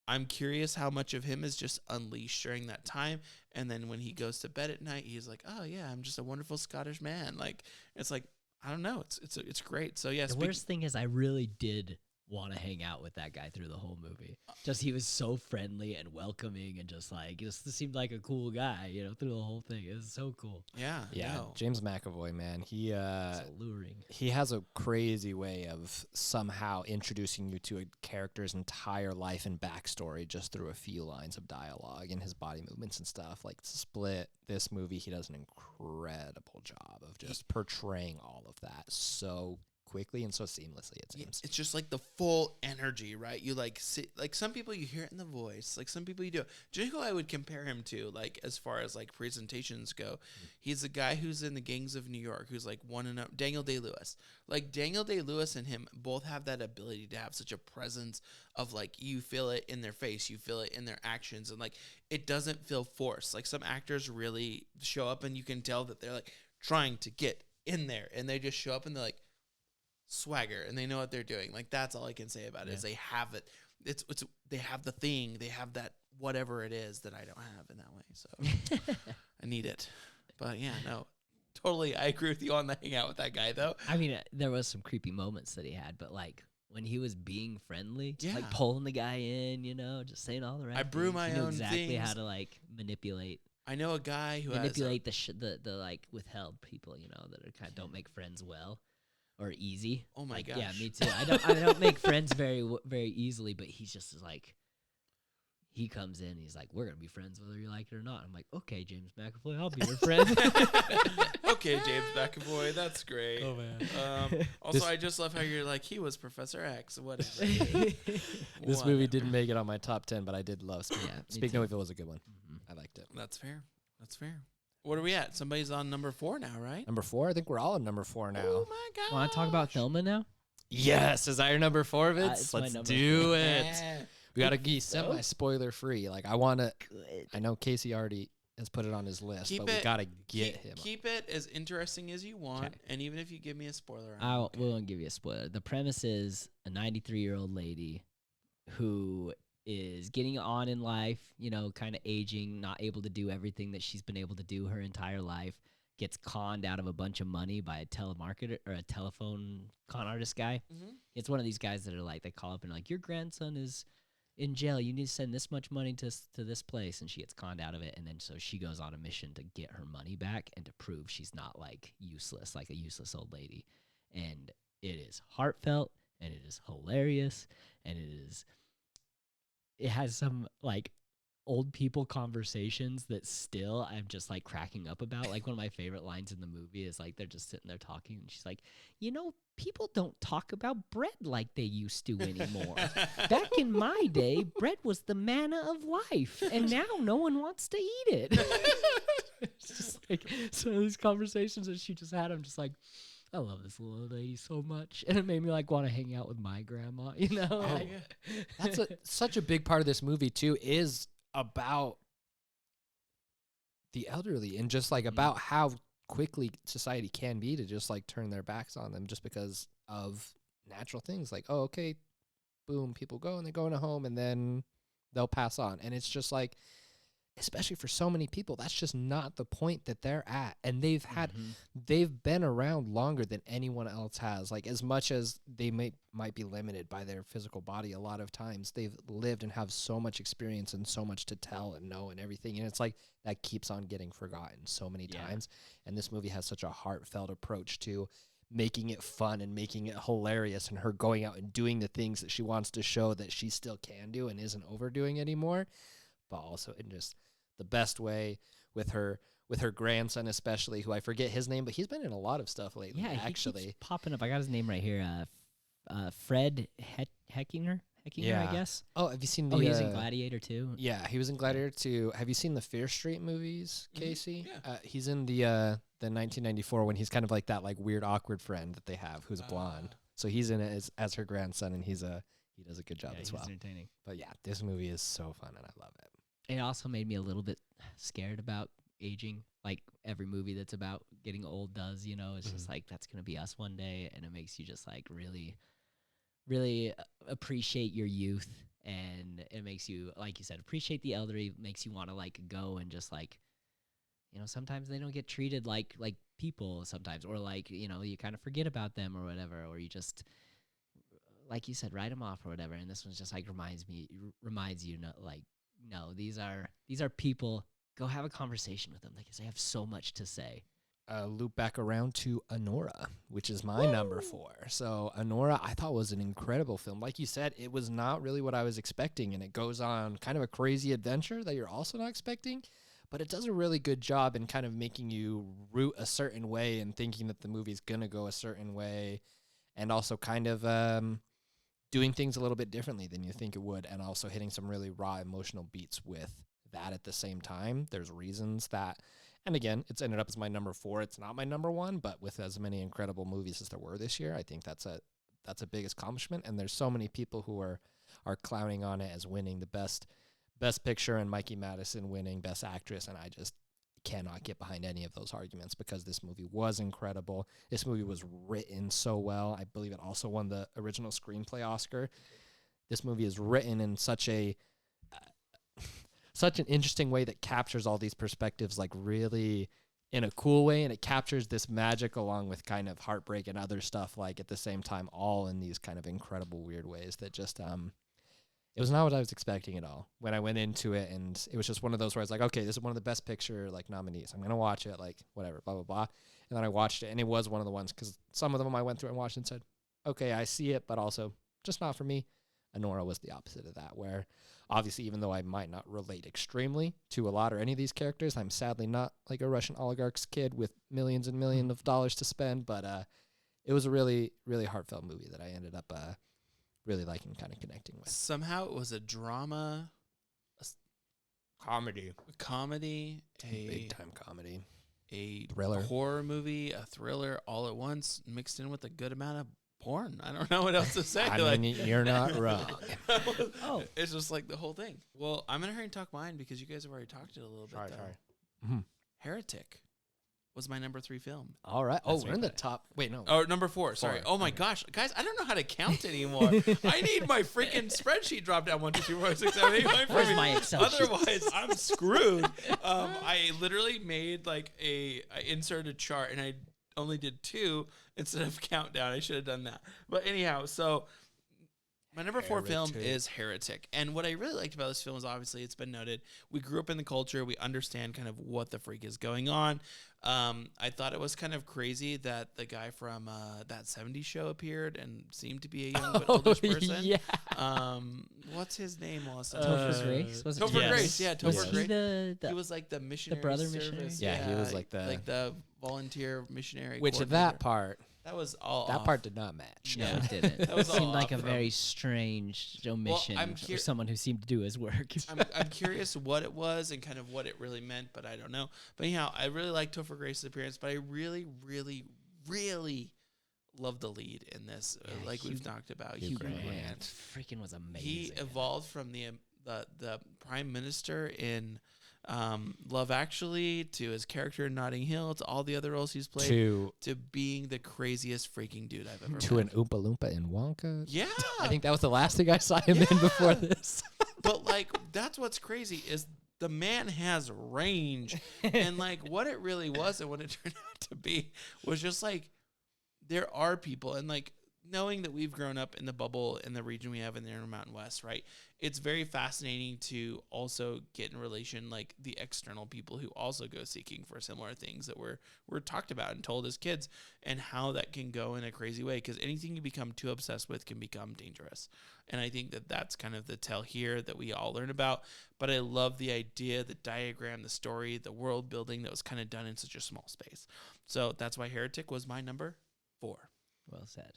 I'm curious how much of him is just unleashed during that time. And then when he goes to bed at night, he's like, oh yeah, I'm just a wonderful Scottish man. Like, it's like, I don't know. It's great. So yeah, The worst thing is I really did want to hang out with that guy through the whole movie. Just he was so friendly and welcoming and just like, just seemed like a cool guy, you know, through the whole thing. It was so cool. yeah, Yeah, no. James McAvoy, man, he It's alluring. he has a crazy way of somehow introducing you to a character's entire life and backstory just through a few lines of dialogue and his body movements and stuff. Like Split, this movie, he does an incredible job of just portraying all of that so quickly and so seamlessly, it Yeah, seems. it's just like the full energy, right? You like sit, like some people you hear it in the voice, like some people you do. Do you know who I would compare him to, like as far as like presentations go? He's the guy who's in the Gangs of New York, who's like one and up. Daniel Day-Lewis, like Daniel Day-Lewis and him both have that ability to have such a presence of like you feel it in their face, you feel it in their actions, and like it doesn't feel forced. Like some actors really show up and you can tell that they're like trying to get in there, and they just show up and they're like swagger and they know what they're doing. Like that's all I can say about it is they have it. It's they have the thing, they have that whatever it is that I don't have in that way. So I need it. But yeah, no, totally. I agree with you on the hang out with that guy though. I mean, there was some creepy moments that he had, but like when he was being friendly, Yeah. like pulling the guy in, you know, just saying all the right. I brew things. my He knew own exactly how things. to like manipulate I know a guy who the like withheld people, you know, that are kind of don't make friends well or easy. Oh my like, gosh. Yeah, me too. I don't make friends very easily, but he's just like. He comes in, he's like, "We're gonna be friends whether you like it or not." I'm like, "Okay, James McAvoy, I'll be your friend." Okay, James McAvoy, that's great. Oh man. Also, This- I just love how you're like, he was Professor X. What is This movie didn't make it on my top 10, but I did love Speak. Yeah, me Speak too. No Evil was a good one. Mhm. I liked it. That's fair. That's fair. What are we at? Somebody's on number 4 now, right? Number 4, I think we're all on number 4 now. Oh my god. Want to talk about Thelma now? Yes, is that your number 4, Vince? it's my Let's number do 4. it. Yeah. We gotta be semi-spoiler free. Like I wanna. Good. I know Casey already has put it on his list, Keep but we it- gotta get him. Keep it as interesting as you want, 'Kay. and even if you give me a spoiler, We won't give you a spoiler. The premise is a 93-year-old lady who is getting on in life, you know, kind of aging, not able to do everything that she's been able to do her entire life, gets conned out of a bunch of money by a telemarketer or a telephone con artist guy. Mhm. It's one of these guys that are like, they call up and like, your grandson is in jail. You need to send this much money to this place. And she gets conned out of it. And then so she goes on a mission to get her money back and to prove she's not like useless, like a useless old lady. And it is heartfelt and it is hilarious and it has some like old people conversations that still I'm just like cracking up about. Like one of my favorite lines in the movie is like they're just sitting there talking and she's like, you know, people don't talk about bread like they used to anymore. Back in my day, bread was the manna of life, and now no one wants to eat it. It's just like some of these conversations that she just had. I'm just like, I love this little old lady so much, and it made me like want to hang out with my grandma. You know, like, That's such a big part of this movie too. Is about the elderly and just like about how quickly society can be to just like turn their backs on them just because of natural things like, oh, okay, boom, people go and they go in a home and then they'll pass on. And it's just like, especially for so many people, that's just not the point that they're at. And they've had, they've been around longer than anyone else has. Like as much as they might be limited by their physical body, a lot of times they've lived and have so much experience and so much to tell and know and everything. And it's like that keeps on getting forgotten so many times. And this movie has such a heartfelt approach to making it fun and making it hilarious and her going out and doing the things that she wants to show that she still can do and isn't overdoing anymore, but also in just the best way with her grandson, especially, who I forget his name, but he's been in a lot of stuff lately. yeah, actually, he keeps popping up. I got his name right here. Fred Heckinger, Yeah. I guess. oh, have you seen the? Oh, he's in Gladiator too. Yeah, he was in Gladiator too. Have you seen the Fear Street movies, Casey? yeah. He's in the 1994 when he's kind of like that like weird awkward friend that they have who's blonde. So he's in it as her grandson, and he does a good job Yeah, as he's well. entertaining. But yeah, this movie is so fun and I love it. It also made me a little bit scared about aging, like every movie that's about getting old does. You know, it's just like that's gonna be us one day, and it makes you just like really, really appreciate your youth, and it makes you, like you said, appreciate the elderly. Makes you want to like go and just like, you know, sometimes they don't get treated like people sometimes, or like, you know, you kind of forget about them or whatever, or you just, like you said, write them off or whatever. And this one's just like reminds you, no, these are people. Go have a conversation with them because they have so much to say. Loop back around to Anora, which is my number 4. So Anora, I thought was an incredible film. Like you said, it was not really what I was expecting, and it goes on kind of a crazy adventure that you're also not expecting, but it does a really good job in kind of making you root a certain way and thinking that the movie's going to go a certain way, and also kind of doing things a little bit differently than you think it would, and also hitting some really raw emotional beats with that at the same time. There's reasons that, and again, it's ended up as my number 4. It's not my number 1, but with as many incredible movies as there were this year, I think that's a big accomplishment. And there's so many people who are clowning on it as winning the best picture and Mikey Madison winning best actress, and I just cannot get behind any of those arguments because this movie was incredible. This movie was written so well. I believe it also won the original screenplay Oscar. This movie is written in such an interesting way that captures all these perspectives like really in a cool way, and it captures this magic along with kind of heartbreak and other stuff like at the same time, all in these kind of incredible weird ways that just it was not what I was expecting at all when I went into it. And it was just one of those where I was like, okay, this is one of the best picture like nominees, I'm gonna watch it, like whatever, blah blah blah. And then I watched it, and it was one of the ones, because some of them I went through and watched and said, okay, I see it, but also just not for me. Anora was the opposite of that, where obviously, even though I might not relate extremely to a lot or any of these characters, I'm sadly not like a Russian oligarch's kid with millions and millions of dollars to spend. But it was a really, really heartfelt movie that I ended up really liking, kind of connecting with. Somehow it was a drama, Comedy. a Big time comedy. a Thriller. horror movie, a thriller, all at once, mixed in with a good amount of porn. I don't know what else to say. I mean, you're not wrong. Oh. It's just like the whole thing. Well, I'm gonna hurry and talk mine because you guys have already talked it a little bit. Mhm. Heretic was my number 3 film. All right. Oh, That's we're in the right. top. Wait, no. Oh, number 4. Sorry. 4. Oh my gosh, guys, I don't know how to count anymore. I need my freaking spreadsheet drop down 1, 2, 3, 4, 5, 6, 7, 8, 9, 10. Where's my Excel sheet? Otherwise, I'm screwed. I literally made like I inserted a chart and I only did 2 instead of countdown. I should have done that. But anyhow, so my number 4 film Heretic. is Heretic. And what I really liked about this film is obviously it's been noted. We grew up in the culture. We understand kind of what the freak is going on. I thought it was kind of crazy that the guy from that 70s show appeared and seemed to be a young but oldish person. yeah. What's his name, Melissa? Topher Grace? Was it Topher Yes. Grace, yeah, Was Topher he Grace. the He was like the missionary brother service. missionary? Yeah, he was like the volunteer missionary. Which coordinator. that part, that was all that off. part did not match. No, it didn't. That was It seemed all like a off from- very strange omission I'm for cur- someone who seemed to do his work. I'm curious what it was and kind of what it really meant, but I don't know. But anyhow, I really liked Topher Grace's appearance, but I really, really, really love the lead in this. Yeah, Like Hugh- we've talked about, Hugh Hugh Grant. Grant. Freaking was amazing. He in it. evolved from the prime minister in Love Actually to his character in Notting Hill to all the other roles he's played to being the craziest freaking dude I've ever to met. an Oompa Loompa in Wonka. Yeah. I think that was the last thing I saw him in before this. But like that's what's crazy is the man has range. And like what it really was and what it turned out to be was just like there are people, and like knowing that we've grown up in the bubble in the region we have in the Intermountain West, right? It's very fascinating to also get in relation like the external people who also go seeking for similar things that were talked about and told as kids, and how that can go in a crazy way, because anything you become too obsessed with can become dangerous. And I think that that's kind of the tell here that we all learn about. But I love the idea, the diagram, the story, the world building that was kind of done in such a small space. So that's why Heretic was my number 4. Well said.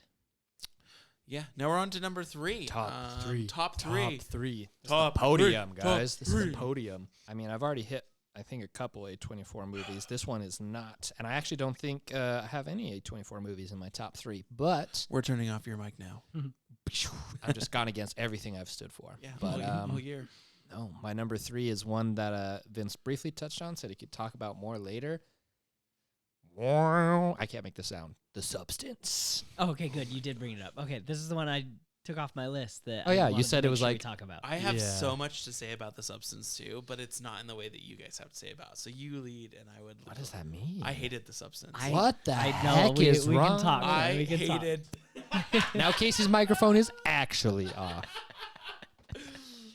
Yeah. Now we're on to number 3. Top three. Top 3. Top 3. This Top is the podium, three. guys. Top This is three. the podium. I mean, I've already hit, I think, a couple A24 movies. This one is not. And I actually don't think I have any A24 movies in my top 3. But We're turning off your mic now. I've just gone against everything I've stood for. Yeah. But all year. no, my number 3 is one that Vince briefly touched on, said he could talk about more later. I can't make the sound. The Substance. Oh, okay, good. You did bring it up. Okay, this is the one I took off my list. That Oh, I yeah, you wanted to said it make was sure we like- talk about. I have Yeah. so much to say about The Substance too, but it's not in the way that you guys have to say about it. So you lead, and I would. What does that mean? I hated The Substance. What the I know, heck we- is we can wrong? talk. I we can talk. hated. Now Casey's microphone is actually off.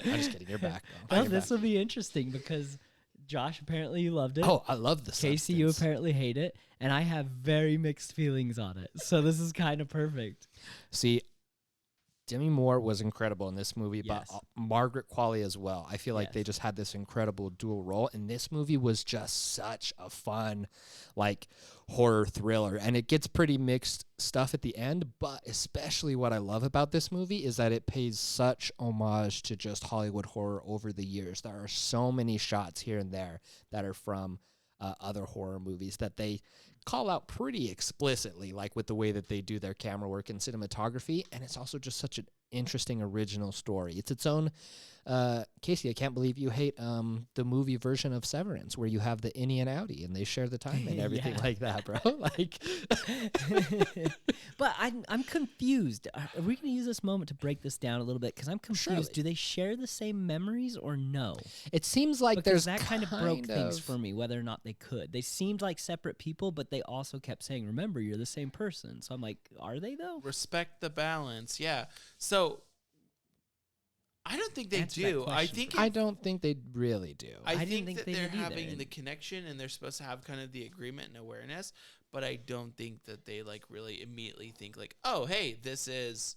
I'm just kidding. You're back. Though. Well, You're this back. will be interesting because Josh apparently you loved it. Oh, I love the Casey, you Substance. apparently hate it, and I have very mixed feelings on it. So this is kind of perfect. See, Demi Moore was incredible in this movie, Yes. but Margaret Qualley as well. I feel like they Yes. just had this incredible dual role, and this movie was just such a fun, like, horror thriller. And it gets pretty mixed stuff at the end, but especially what I love about this movie is that it pays such homage to just Hollywood horror over the years. There are so many shots here and there that are from other horror movies that they call out pretty explicitly, like with the way that they do their camera work and cinematography. And it's also just such an interesting original story. It's its own Casey, I can't believe you hate the movie version of Severance where you have the innie and outie and they share the time and everything Yeah. like that, bro. Like, But I'm confused. Are we going to use this moment to break this down a little bit? Because I'm confused. Surely. Do they share the same memories or no? it seems like Because there's that kind of broke things of- for me, whether or not they could. They seemed like separate people, but they also kept saying, "Remember, you're the same person." So I'm like, are they though? Respect the balance. Yeah. So I don't think they Answer that do. I question think for me. I don't think they really do. I didn't think think that they they're did either, having and- the connection and they're supposed to have kind of the agreement and awareness, but I don't think that they like really immediately think like, oh, hey, this is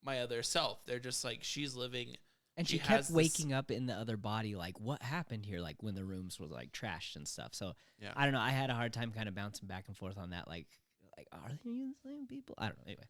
my other self. They're just like, she's living. And She she has kept this- waking up in the other body, like, what happened here? Like, when the rooms was, like, trashed and stuff. So, Yeah. I don't know. I had a hard time kind of bouncing back and forth on that. Like, are they the same people? I don't know. Anyway.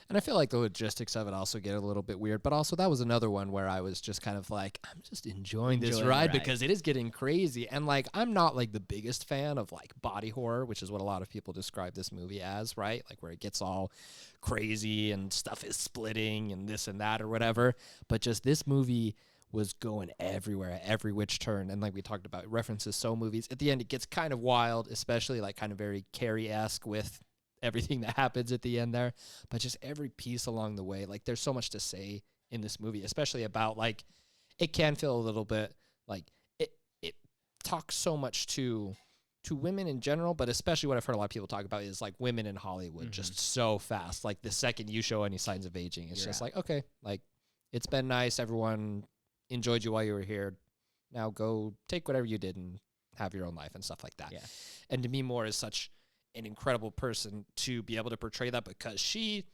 And I feel like the logistics of it also get a little bit weird. But also, that was another one where I was just kind of like, I'm just enjoying this Enjoying the ride ride. because it is getting crazy. And like, I'm not like the biggest fan of like body horror, which is what a lot of people describe this movie as, right? Like, where it gets all crazy and stuff is splitting and this and that or whatever. But just this movie was going everywhere, at every which turn. And like we talked about, it references so movies. At the end, it gets kind of wild, especially like kind of very Carrie-esque with everything that happens at the end there. But just every piece along the way, like there's so much to say in this movie, especially about like, it can feel a little bit like it talks so much to women in general, but especially what I've heard a lot of people talk about is like women in Hollywood just so fast. Like the second you show any signs of aging, it's You're just out. like, okay, like it's been nice. Everyone enjoyed you while you were here. Now go take whatever you did and have your own life and stuff like that. Yeah. And Demi Moore is such an incredible person to be able to portray that because she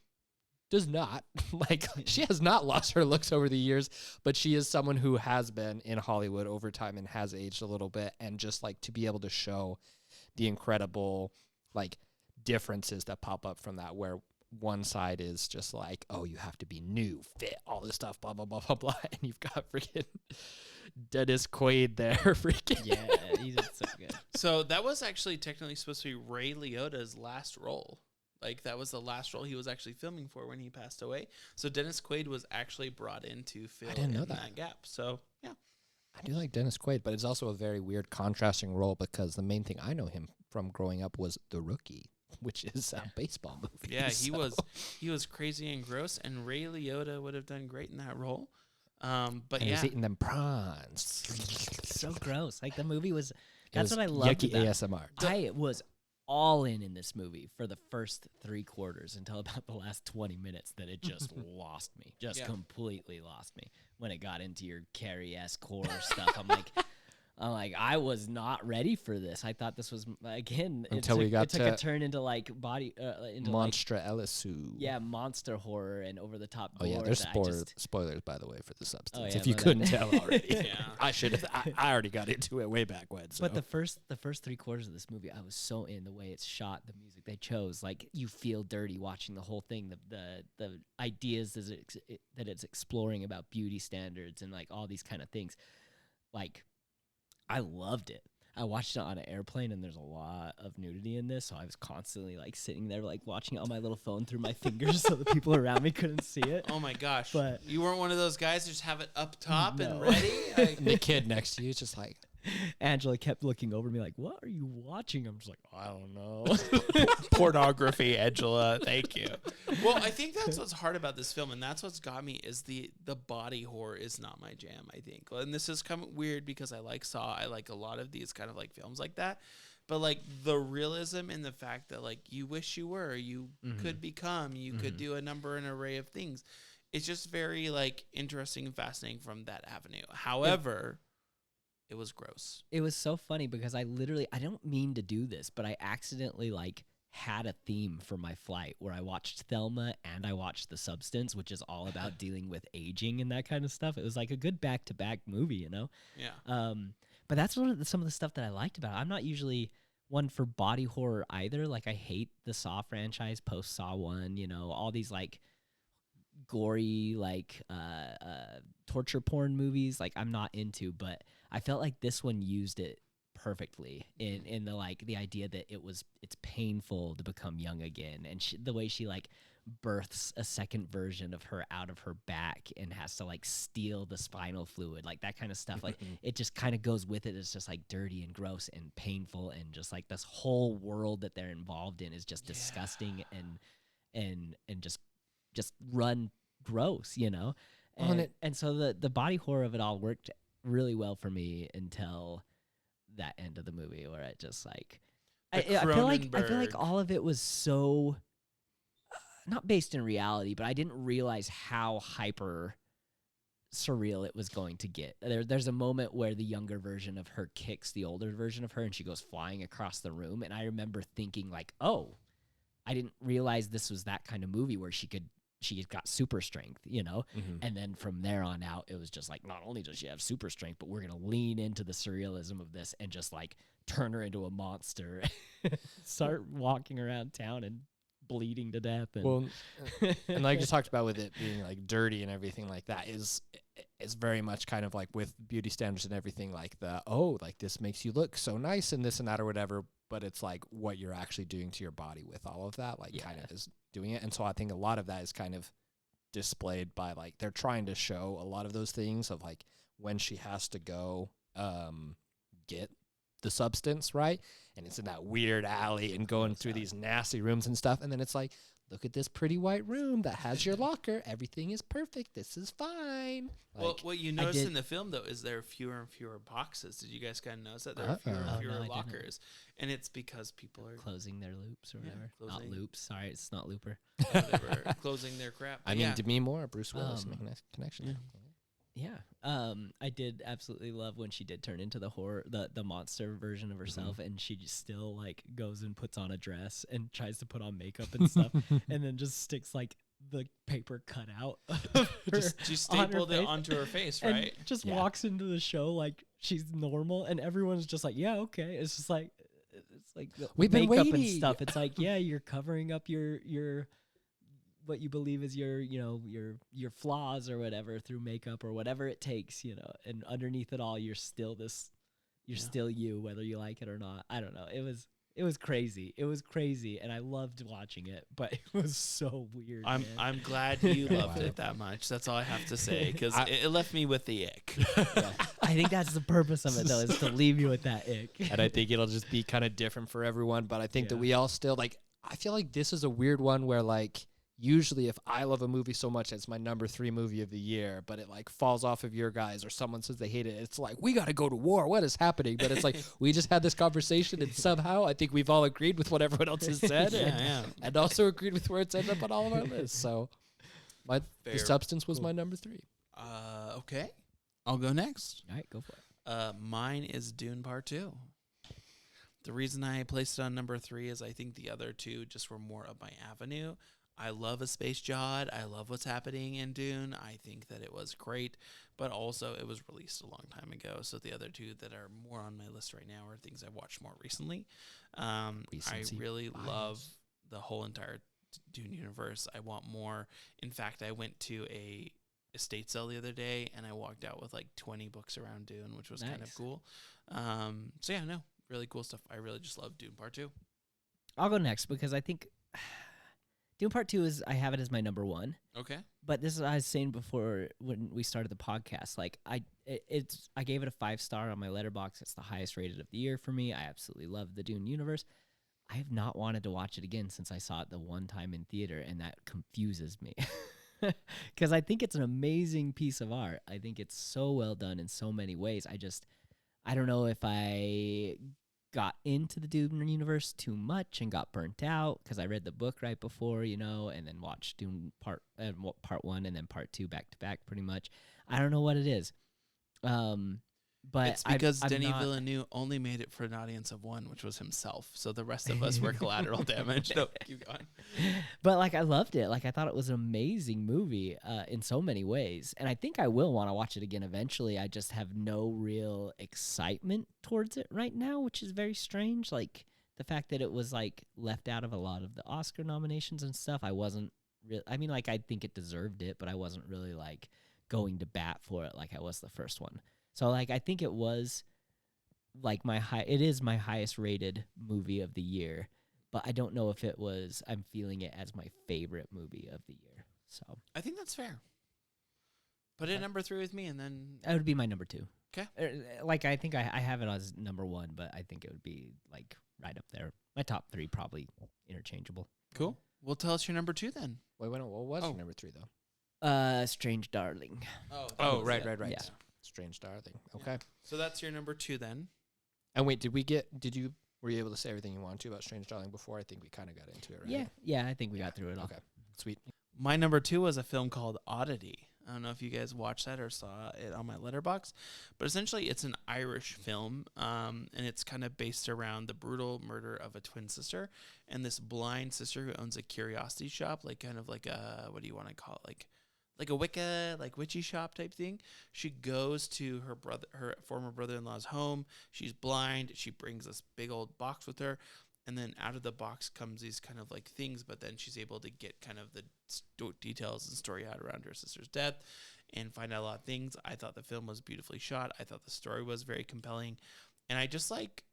does not like she has not lost her looks over the years, but she is someone who has been in Hollywood over time and has aged a little bit, and just like to be able to show the incredible like differences that pop up from that, where one side is just like, oh, you have to be new, fit, all this stuff, blah blah blah blah blah, and you've got freaking Dennis Quaid there, freaking Yeah, he's so good. So that was actually technically supposed to be Ray Liotta's last role. Like that was the last role he was actually filming for when he passed away. So Dennis Quaid was actually brought in to fill didn't know in that. gap. So yeah. I do like Dennis Quaid, but it's also a very weird contrasting role because the main thing I know him from growing up was The Rookie, which is a baseball movie. Yeah, he so- he was crazy and gross, and Ray Liotta would have done great in that role. But and yeah, he's eating them prawns. So gross. Like, the movie was, It that's was what I loved yucky about it. ASMR. I was all in this movie for the first 3/4 until about the last 20 minutes that it just lost me. Just Yeah. completely lost me when it got into your Carrie-esque horror stuff. I'm like, I was not ready for this. I thought this was, again, Until we got it took to a turn into like body, into Monstra Elisu. yeah, monster horror and over the top Oh gore. yeah, there's that I just- spoilers by the way for the substance. yeah, if you my couldn't bad. tell already, Yeah. I should have. I already got into it way back when. So. But the first 3/4 of this movie, I was so in the way it's shot, the music they chose. Like, you feel dirty watching the whole thing. The ideas that it's exploring about beauty standards and like all these kind of things. Like, I loved it. I watched it on an airplane, and there's a lot of nudity in this, so I was constantly like sitting there like watching it on my little phone through my fingers, so the people around me couldn't see it. oh my gosh, But- you weren't one of those guys who just have it up top and No. ready. And the kid next to you is just like, Angela kept looking over me like, "What are you watching?" I'm just like, "I don't know." Pornography, Angela. Thank you. Well, I think that's what's hard about this film, and that's what's got me is the body horror is not my jam. I think, and this is kind of weird because I like Saw. I like a lot of these kind of like films like that, but like the realism in the fact that like you wish you were, you could become, you could do a number and array of things. It's just very like interesting and fascinating from that avenue. However, it was gross. It was so funny because I don't mean to do this, but I accidentally like had a theme for my flight where I watched Thelma and I watched The Substance, which is all about dealing with aging and that kind of stuff. It was like a good back-to-back movie, you know? Yeah. But that's some of the stuff that I liked about it. I'm not usually one for body horror either. Like, I hate the Saw franchise, post Saw 1, you know, all these like gory like torture porn movies, like I'm not into, but I felt like this one used it perfectly in the like the idea that it's painful to become young again, and the way she like births a second version of her out of her back and has to like steal the spinal fluid, like that kind of stuff. Like it just kind of goes with it. It's just like dirty and gross and painful, and just like this whole world that they're involved in is just disgusting and just run gross, you know. Well, and And so the body horror of it all worked really well for me until that end of the movie where it just like I feel like Cronenberg. all of it was so not based in reality, but I didn't realize how hyper surreal it was going to get. There's a moment where the younger version of her kicks the older version of her and she goes flying across the room, and I remember thinking like, "Oh, I didn't realize this was that kind of movie where she got super strength, you know?" And then from there on out, it was just like, not only does she have super strength, but we're going to lean into the surrealism of this and just like turn her into a monster, start walking around town and bleeding to death. And Well, and like you talked about with it being like dirty and everything like that is very much kind of like with beauty standards and everything like like this makes you look so nice and this and that or whatever, but it's like what you're actually doing to your body with all of that, like kind of is doing it. And so I think a lot of that is kind of displayed by like they're trying to show a lot of those things of like when she has to go get the substance, right? And it's in that weird alley and going through these nasty rooms and stuff. And then it's like, look at this pretty white room that has your locker. Everything is perfect. This is fine. Well, Like, what you notice in the film, though, is there are fewer and fewer boxes. Did you guys kind of notice that? There are fewer Oh, and fewer no, I didn't. lockers. And it's because people are closing their loops or Yeah, whatever. Not closing. loops. Sorry, it's not Looper. whatever, closing their crap. I But mean, yeah. Demi Moore, Bruce Willis, Um, making a connection. yeah. Yeah. I did absolutely love when she did turn into the horror, the monster version of herself, and she just still like goes and puts on a dress and tries to put on makeup and stuff, and then just sticks like the paper cutout. of her She on her stapled it face onto her face, and right? just Yeah. walks into the show like she's normal, and everyone's just like, yeah, okay. It's just like it's like the We've been makeup and waiting. stuff. It's like, yeah, you're covering up your what you believe is your your flaws or whatever through makeup or whatever it takes, you know, and underneath it all you're still still you, whether you like it or not. I don't know. It was crazy. It was crazy, and I loved watching it, but it was so weird. I'm man. I'm glad you loved Wow. it that much. That's all I have to say because I- it left me with the ick. I think that's the purpose of it though, is to leave you with that ick. And I think it'll just be kind of different for everyone. But I think that Yeah. we all still like, I feel like this is a weird one where like, usually if I love a movie so much, it's my number 3 movie of the year, but it like falls off of your guys or someone says they hate it. It's like, we got to go to war. What is happening? But it's like, we just had this conversation and somehow I think we've all agreed with what everyone else has said Yeah. and also agreed with where it's ended up on all of our lists. So the Fair. Substance was my number 3. Okay. I'll go next. All right, go for it. Mine is Dune Part 2. The reason I placed it on number 3 is I think the other two just were more up my avenue. I love A Space Jihad. I love what's happening in Dune. I think that it was great, but also it was released a long time ago. So the other two that are more on my list right now are things I've watched more recently. I Recency really bias. love the whole entire Dune universe. I want more. In fact, I went to a estate sale the other day and I walked out with like 20 books around Dune, which was kind of Nice. cool. So yeah, no, really cool stuff. I really just love Dune Part 2. I'll go next because I think Dune Part 2 I have it as my number 1. Okay. But this is what I was saying before when we started the podcast. Like I gave it a 5-star on my letterbox. It's the highest rated of the year for me. I absolutely love the Dune universe. I have not wanted to watch it again since I saw it the one time in theater, and that confuses me. Because I think it's an amazing piece of art. I think it's so well done in so many ways. I don't know if I got into the Dune universe too much and got burnt out because I read the book right before, you know, and then watched Dune part 1 and then part 2 back to back pretty much. I don't know what it is. But It's because I'm Denis not- Villeneuve only made it for an audience of one, which was himself. So the rest of us were collateral damage. No, keep going. But like I loved it. Like I thought it was an amazing movie in so many ways, and I think I will want to watch it again eventually. I just have no real excitement towards it right now, which is very strange. Like the fact that it was like left out of a lot of the Oscar nominations and stuff. I wasn't really. I mean, like I think it deserved it, but I wasn't really like going to bat for it like I was the first one. So like I think it was like it is my highest rated movie of the year. but I don't know if I'm feeling it as my favorite movie of the year. So I think that's fair. Put it at number 3 with me, and then that would be my number 2. 'Kay. Like I think I have it as number 1, but I think it would be like right up there. My top 3 probably interchangeable. cool. Well, tell us your number 2 then. Wait, what was Oh. your number 3 though? Strange Darling. Oh, right. Yeah. Strange Darling. Yeah. Okay. So that's your number 2 then. And wait, were you able to say everything you wanted to about Strange Darling before? I think we kind of got into it, right? Yeah, I think we got through it all. Okay. Sweet. My number 2 was a film called Oddity. I don't know if you guys watched that or saw it on my letterbox, but essentially it's an Irish film, and it's kind of based around the brutal murder of a twin sister and this blind sister who owns a curiosity shop, like kind of like a, what do you want to call it? Like a Wicca, like witchy shop type thing. She goes to her former brother-in-law's home. She's blind. She brings this big old box with her. And then out of the box comes these kind of like things, but then she's able to get kind of the details and story out around her sister's death and find out a lot of things. I thought the film was beautifully shot. I thought the story was very compelling. And I just like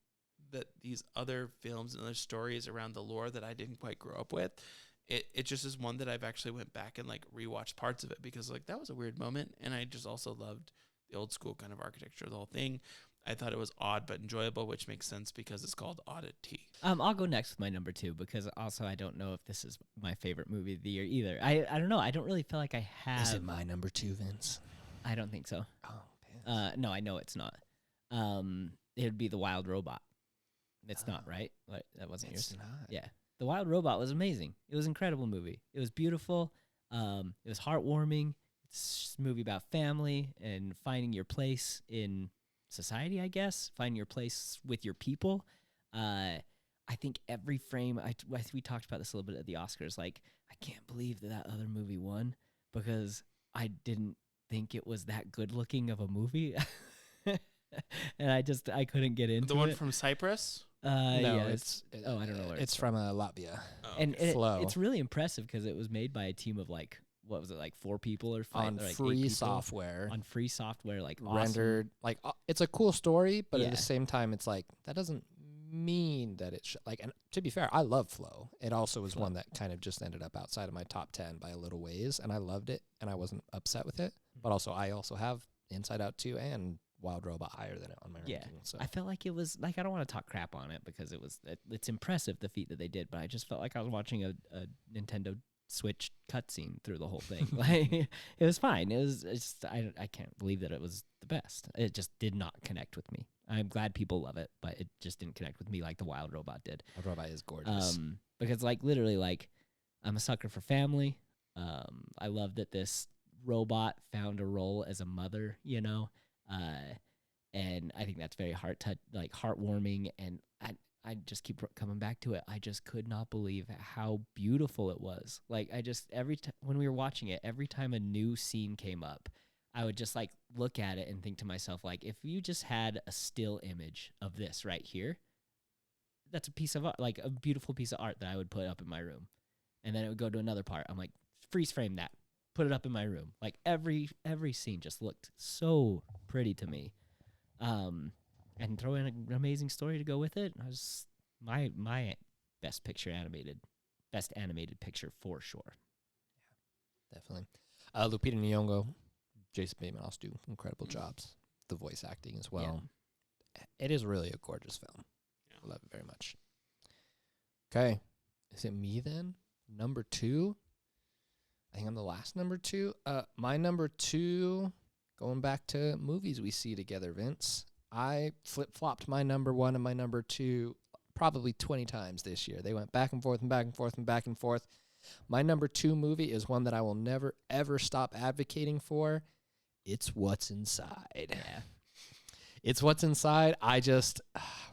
that these other films and other stories around the lore that I didn't quite grow up with. It just is one that I've actually went back and like rewatched parts of it because like that was a weird moment. And I just also loved the old school kind of architecture of the whole thing. I thought it was odd but enjoyable, which makes sense because it's called Oddity. I'll go next with my number 2 because also I don't know if this is my favorite movie of the year either. I don't know. I don't really feel like I have. Is it my number 2, Vince? I don't think so. Oh, No, I know it's not. It would be The Wild Robot. It's not, right? That wasn't yours. It's not. Yeah. The Wild Robot was amazing. It was an incredible movie. It was beautiful. It was heartwarming. It's just a movie about family and finding your place in society, I guess. Finding your place with your people. I think every frame, we talked about this a little bit at the Oscars, like, I can't believe that other movie won because I didn't think it was that good looking of a movie. And I couldn't get into The one it. from Cyprus? No, Yeah, I don't know where it's from Latvia. Oh, and okay. Flow. it's really impressive because it was made by a team of like, what was it, like 4 people or 5 On or like 8 free people software. on free software, like awesome. Rendered like it's a cool story, but at Yeah. the same time it's like that doesn't mean that it like, and to be fair, I love Flow. It also was Flow. one that kind of just ended up outside of my top 10 by a little ways, and I loved it and I wasn't upset with it. But also I also have Inside Out 2 and Wild Robot higher than it on my Yeah. ranking. So I felt like it was like, I don't want to talk crap on it because it's impressive the feat that they did, but I just felt like I was watching a Nintendo Switch cutscene through the whole thing. Like it was fine. It's just I can't believe that it was the best. It just did not connect with me. I'm glad people love it, but it just didn't connect with me like the Wild Robot did. Wild Robot is gorgeous. Because like literally like I'm a sucker for family. I love that this robot found a role as a mother, you know, and I think that's very heartwarming. And I just keep coming back to it. I just could not believe how beautiful it was. Like I just when we were watching it, every time a new scene came up, I would just like look at it and think to myself, like, if you just had a still image of this right here, that's a piece of art, like a beautiful piece of art that I would put up in my room. And then it would go to another part. I'm like, freeze frame that, put it up in my room. Like every scene just looked so pretty to me. And throw in an amazing story to go with it. I was my best animated picture for sure. Definitely. Lupita Nyong'o, Jason Bateman also do incredible jobs. The voice acting as well. It is really a gorgeous film. Yeah. I love it very much. Okay. Is it me then? Number 2? I think I'm the last number 2. My number 2, going back to movies we see together, Vince. I flip-flopped my number 1 and my number 2 probably 20 times this year. They went back and forth and back and forth and back and forth. My number 2 movie is one that I will never, ever stop advocating for. It's What's Inside. Yeah. It's What's Inside.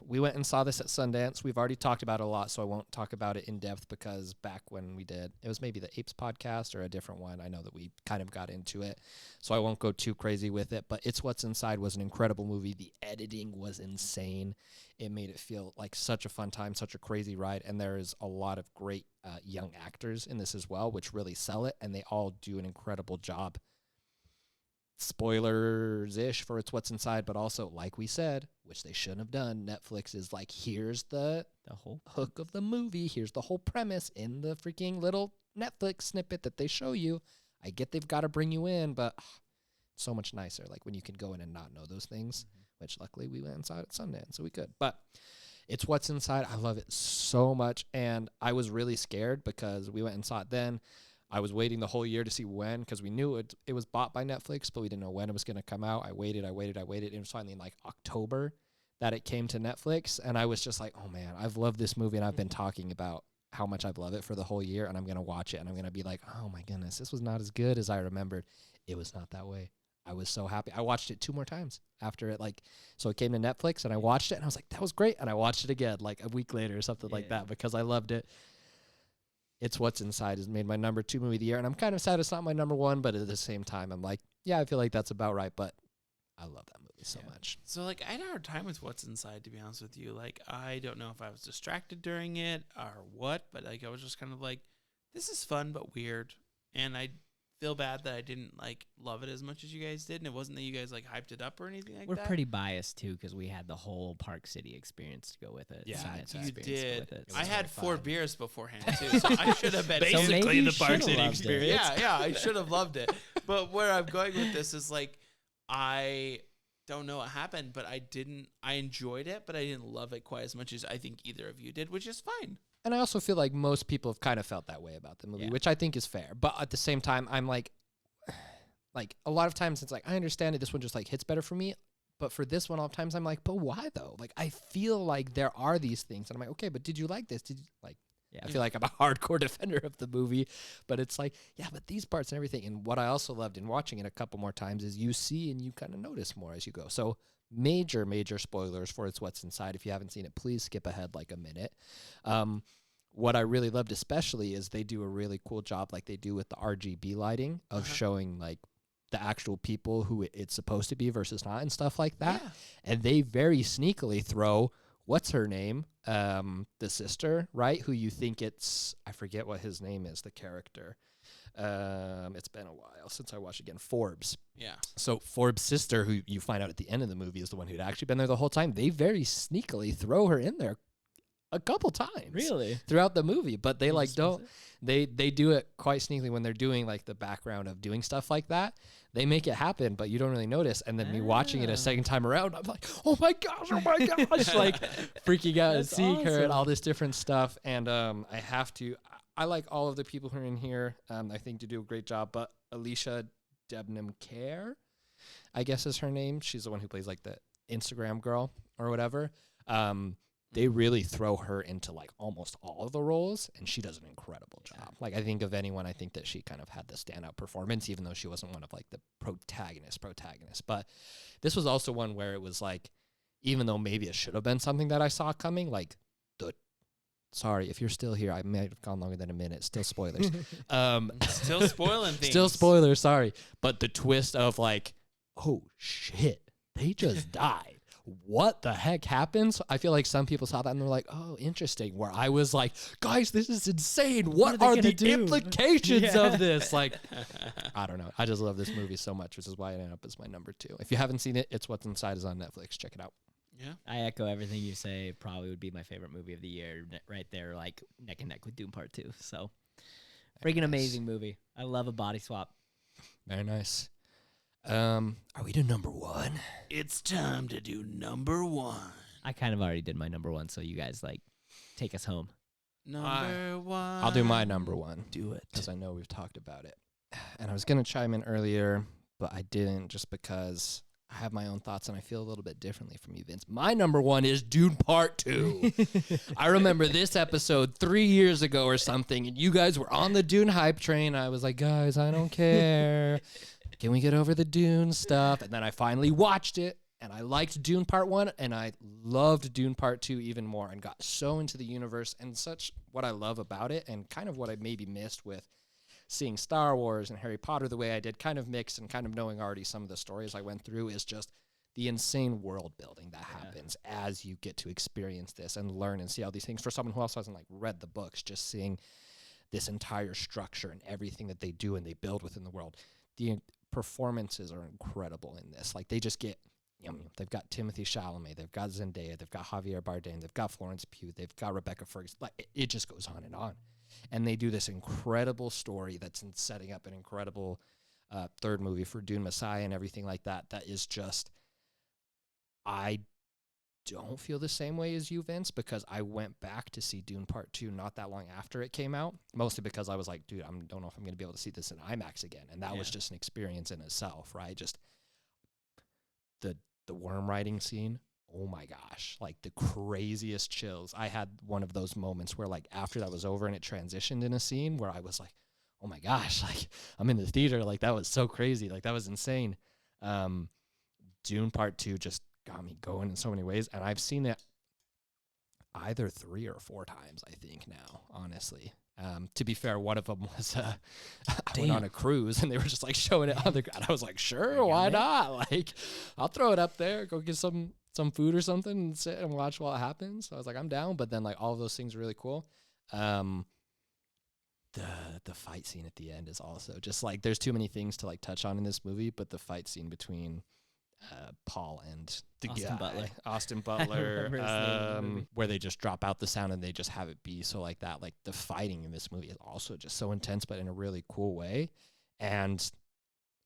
We went and saw this at Sundance. We've already talked about it a lot, so I won't talk about it in depth because back when we did, it was maybe the Apes podcast or a different one. I know that we kind of got into it, so I won't go too crazy with it. But It's What's Inside was an incredible movie. The editing was insane. It made it feel like such a fun time, such a crazy ride, and there is a lot of great young actors in this as well, which really sell it, and they all do an incredible job. spoilers-ish for It's What's Inside, but also, like we said, which they shouldn't have done, Netflix is like, here's the whole hook of the movie. Here's the whole premise in the freaking little Netflix snippet that they show you. I get they've got to bring you in, but so much nicer, like when you can go in and not know those things, which luckily we went and saw it at Sundance, so we could. But It's What's Inside. I love it so much, and I was really scared because we went and saw it then. I was waiting the whole year to see when, because we knew it was bought by Netflix, but we didn't know when it was going to come out. I waited. It was finally in like October that it came to Netflix, and I was just like, oh man, I've loved this movie, and I've been talking about how much I've loved it for the whole year, and I'm going to watch it, and I'm going to be like, oh my goodness, this was not as good as I remembered. It was not that way. I was so happy. I watched it 2 more times after it, so it came to Netflix, and I watched it, and I was like, that was great, and I watched it again, like a week later or something like that, because I loved it. It's What's Inside has made my number 2 movie of the year, and I'm kind of sad it's not my number 1, but at the same time, I'm like, yeah, I feel like that's about right, but I love that movie so much. So, I had a hard time with What's Inside, to be honest with you. I don't know if I was distracted during it or what, but, I was just kind of like, this is fun but weird, and I feel bad that I didn't, love it as much as you guys did, and it wasn't that you guys, hyped it up or anything like We're that. pretty biased, too, because we had the whole Park City experience to go with it. Yeah, Sundance You experience to go did. with it. I So- had 4 fun. beers beforehand, too, so I should have been Basically maybe the you Park should've City loved it. experience. Yeah, I should have loved it. But where I'm going with this is, I don't know what happened, but I enjoyed it, but I didn't love it quite as much as I think either of you did, which is fine. And I also feel like most people have kind of felt that way about the movie, Yeah. which I think is fair. But at the same time, I'm like a lot of times it's I understand it. This one just hits better for me. But for this one, all the times I'm like, but why though? I feel like there are these things. And I'm like, okay, but did you like this? Did you Yeah. I feel like I'm a hardcore defender of the movie, but it's yeah, but these parts and everything. And what I also loved in watching it a couple more times is you see and you kind of notice more as you go. So major spoilers for It's What's Inside. If you haven't seen it, please skip ahead a minute. What I really loved especially is they do a really cool job like they do with the RGB lighting of showing the actual people who it's supposed to be versus not and stuff like that. Yeah. And they very sneakily throw, what's her name? The sister, right? Who you think I forget what his name is, the character. It's been a while since I watched again. Forbes. Yeah. So Forbes' sister, who you find out at the end of the movie is the one who'd actually been there the whole time. They very sneakily throw her in there a couple times. Really? Throughout the movie, but they Just don't. was They do it quite sneakily when they're doing the background of doing stuff like that. They make it happen, but you don't really notice. And then me watching it a second time around, I'm like, oh my gosh, freaking out and That's seeing her and awesome. all this different stuff. And I have to. I like all of the people who are in here. I think to do a great job. But Alicia Debnam Care, I guess is her name. She's the one who plays the Instagram girl or whatever. They really throw her into almost all of the roles, and she does an incredible job. I think of anyone, I think that she kind of had the standout performance, even though she wasn't one of the protagonist. But this was also one where it was even though maybe it should have been something that I saw coming, sorry, if you're still here, I might have gone longer than a minute. Still spoilers. Still spoiling things. Still spoilers, sorry. But the twist of oh shit, they just died. What the heck happens? I feel like some people saw that and they're like, oh, interesting. Where I was like, guys, this is insane. What they are gonna the do? implications Yeah. of this? I don't know. I just love this movie so much, which is why it ended up as my number 2. If you haven't seen it, It's What's Inside is on Netflix. Check it out. Yeah. I echo everything you say. Probably would be my favorite movie of the year, right there, neck and neck with Doom Part 2. So, freaking nice. amazing movie. I love a body swap. Very nice. Are we to number 1? It's time to do number 1. I kind of already did my number 1, so you guys take us home. Number 1. I'll do my number 1. Do it. Because I know we've talked about it. And I was going to chime in earlier, but I didn't just because I have my own thoughts and I feel a little bit differently from you, Vince. My number 1 is Dune Part 2. I remember this episode 3 years ago or something, and you guys were on the Dune hype train. I was like, guys, I don't care. Can we get over the Dune stuff? And then I finally watched it, and I liked Dune Part 1, and I loved Dune Part 2 even more and got so into the universe and such what I love about it and kind of what I maybe missed with seeing Star Wars and Harry Potter the way I did, kind of mixed and kind of knowing already some of the stories I went through, is just the insane world building that happens as you get to experience this and learn and see all these things. For someone who also hasn't read the books, just seeing this entire structure and everything that they do and they build within the world. The performances are incredible in this. Like they just get, they've got Timothy Chalamet, they've got Zendaya, they've got Javier Bardem, they've got Florence Pugh, they've got Rebecca Ferguson. Like it just goes on and on. And they do this incredible story that's in setting up an incredible third movie for Dune Messiah and everything like that. That is just, I don't feel the same way as you, Vince, because I went back to see Dune Part 2 not that long after it came out, mostly because I was like, dude, I don't know if I'm going to be able to see this in IMAX again. And that was just an experience in itself, right? Just the worm riding scene. Oh my gosh, like the craziest chills. I had one of those moments where like after that was over and it transitioned in a scene where I was like, oh my gosh, like I'm in the theater. Like that was so crazy. Like that was insane. Dune Part 2 just got me going in so many ways. And I've seen it either 3 or 4 times, I think now, honestly. To be fair, one of them was I went on a cruise and they were just like showing it on the ground. I was like, sure, why not? Like I'll throw it up there, go get some food or something and sit and watch while it happens. So I was like, I'm down. But then like all of those things are really cool. The fight scene at the end is also just like, there's too many things to like touch on in this movie, but the fight scene between Paul and the Austin Butler, where they just drop out the sound and they just have it be so like that. Like the fighting in this movie is also just so intense, but in a really cool way. And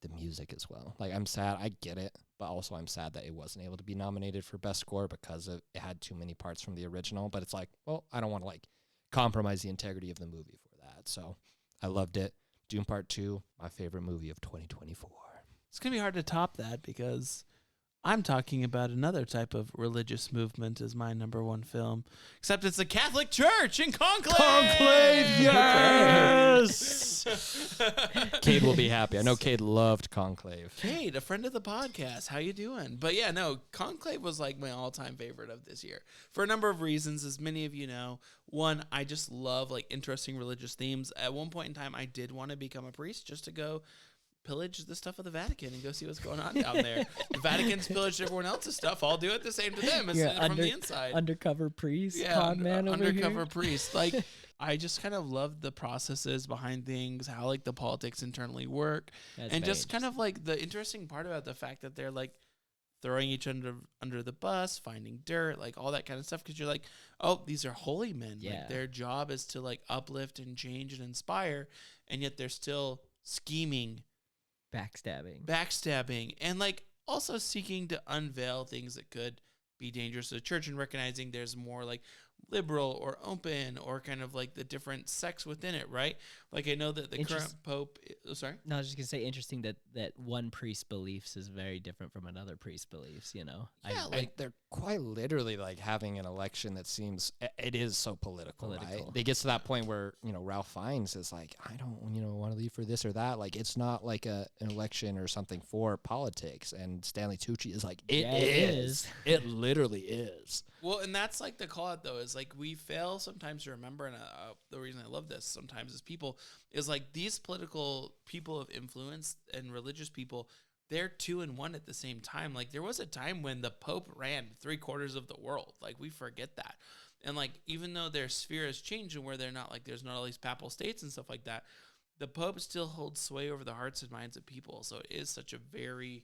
the music as well. Like I'm sad, I get it, but also I'm sad that it wasn't able to be nominated for best score because it had too many parts from the original. But it's like, well, I don't want to like compromise the integrity of the movie for that. So I loved it. Dune Part 2, my favorite movie of 2024. It's going to be hard to top that because I'm talking about another type of religious movement as my number one film, except it's the Catholic Church in Conclave. Conclave, yes! Cade will be happy. I know Cade loved Conclave. Cade, a friend of the podcast. How you doing? But yeah, no, Conclave was like my all-time favorite of this year for a number of reasons, as many of you know. One, I just love like interesting religious themes. At one point in time, I did want to become a priest just to go pillage the stuff of the Vatican and go see what's going on down there. The Vatican's pillaged everyone else's stuff. I'll do it the same to them from the inside. Undercover priest, yeah, con man over undercover here. priest. Like, I just kind of love the processes behind things, how like the politics internally work, and just kind of like the interesting part about the fact that they're like throwing each under the bus, finding dirt, like all that kind of stuff. Because you're like, oh, these are holy men. Yeah. Like their job is to like uplift and change and inspire, and yet they're still scheming. Backstabbing, and like also seeking to unveil things that could be dangerous to the church and recognizing there's more like liberal or open or kind of like the different sects within it, right? Like I know that the current pope, sorry? No, I was just gonna say interesting that one priest's beliefs is very different from another priest's beliefs, you know? Yeah, like they're quite literally like having an election that seems, it is so political, right? It gets to that point where, you know, Ralph Fiennes is like, I don't, want to leave for this or that. Like it's not like an election or something for politics. And Stanley Tucci is like, it is. It literally is. Well, and that's like the call out though, is like we fail sometimes to remember, and the reason I love this sometimes is people, is like these political people of influence and religious people, they're 2 and 1 at the same time. Like there was a time when the Pope ran 3/4 of the world. Like we forget that. And like, even though their sphere has changed and where they're not like, there's not all these papal states and stuff like that, the Pope still holds sway over the hearts and minds of people. So it is such a very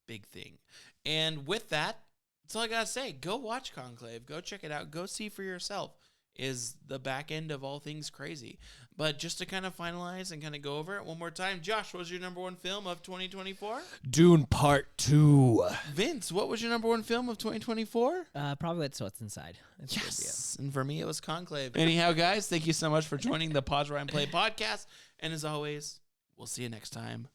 big thing. And with that, that's all I gotta say. Go watch Conclave. Go check it out. Go see for yourself. Is the back end of all things crazy. But just to kind of finalize and kind of go over it one more time, Josh, what was your number one film of 2024? Dune Part 2. Vince, what was your number one film of 2024? Probably That's What's Inside. Yes. And for me, it was Conclave. Anyhow, guys, thank you so much for joining the Pause Rewind Play podcast. And as always, we'll see you next time.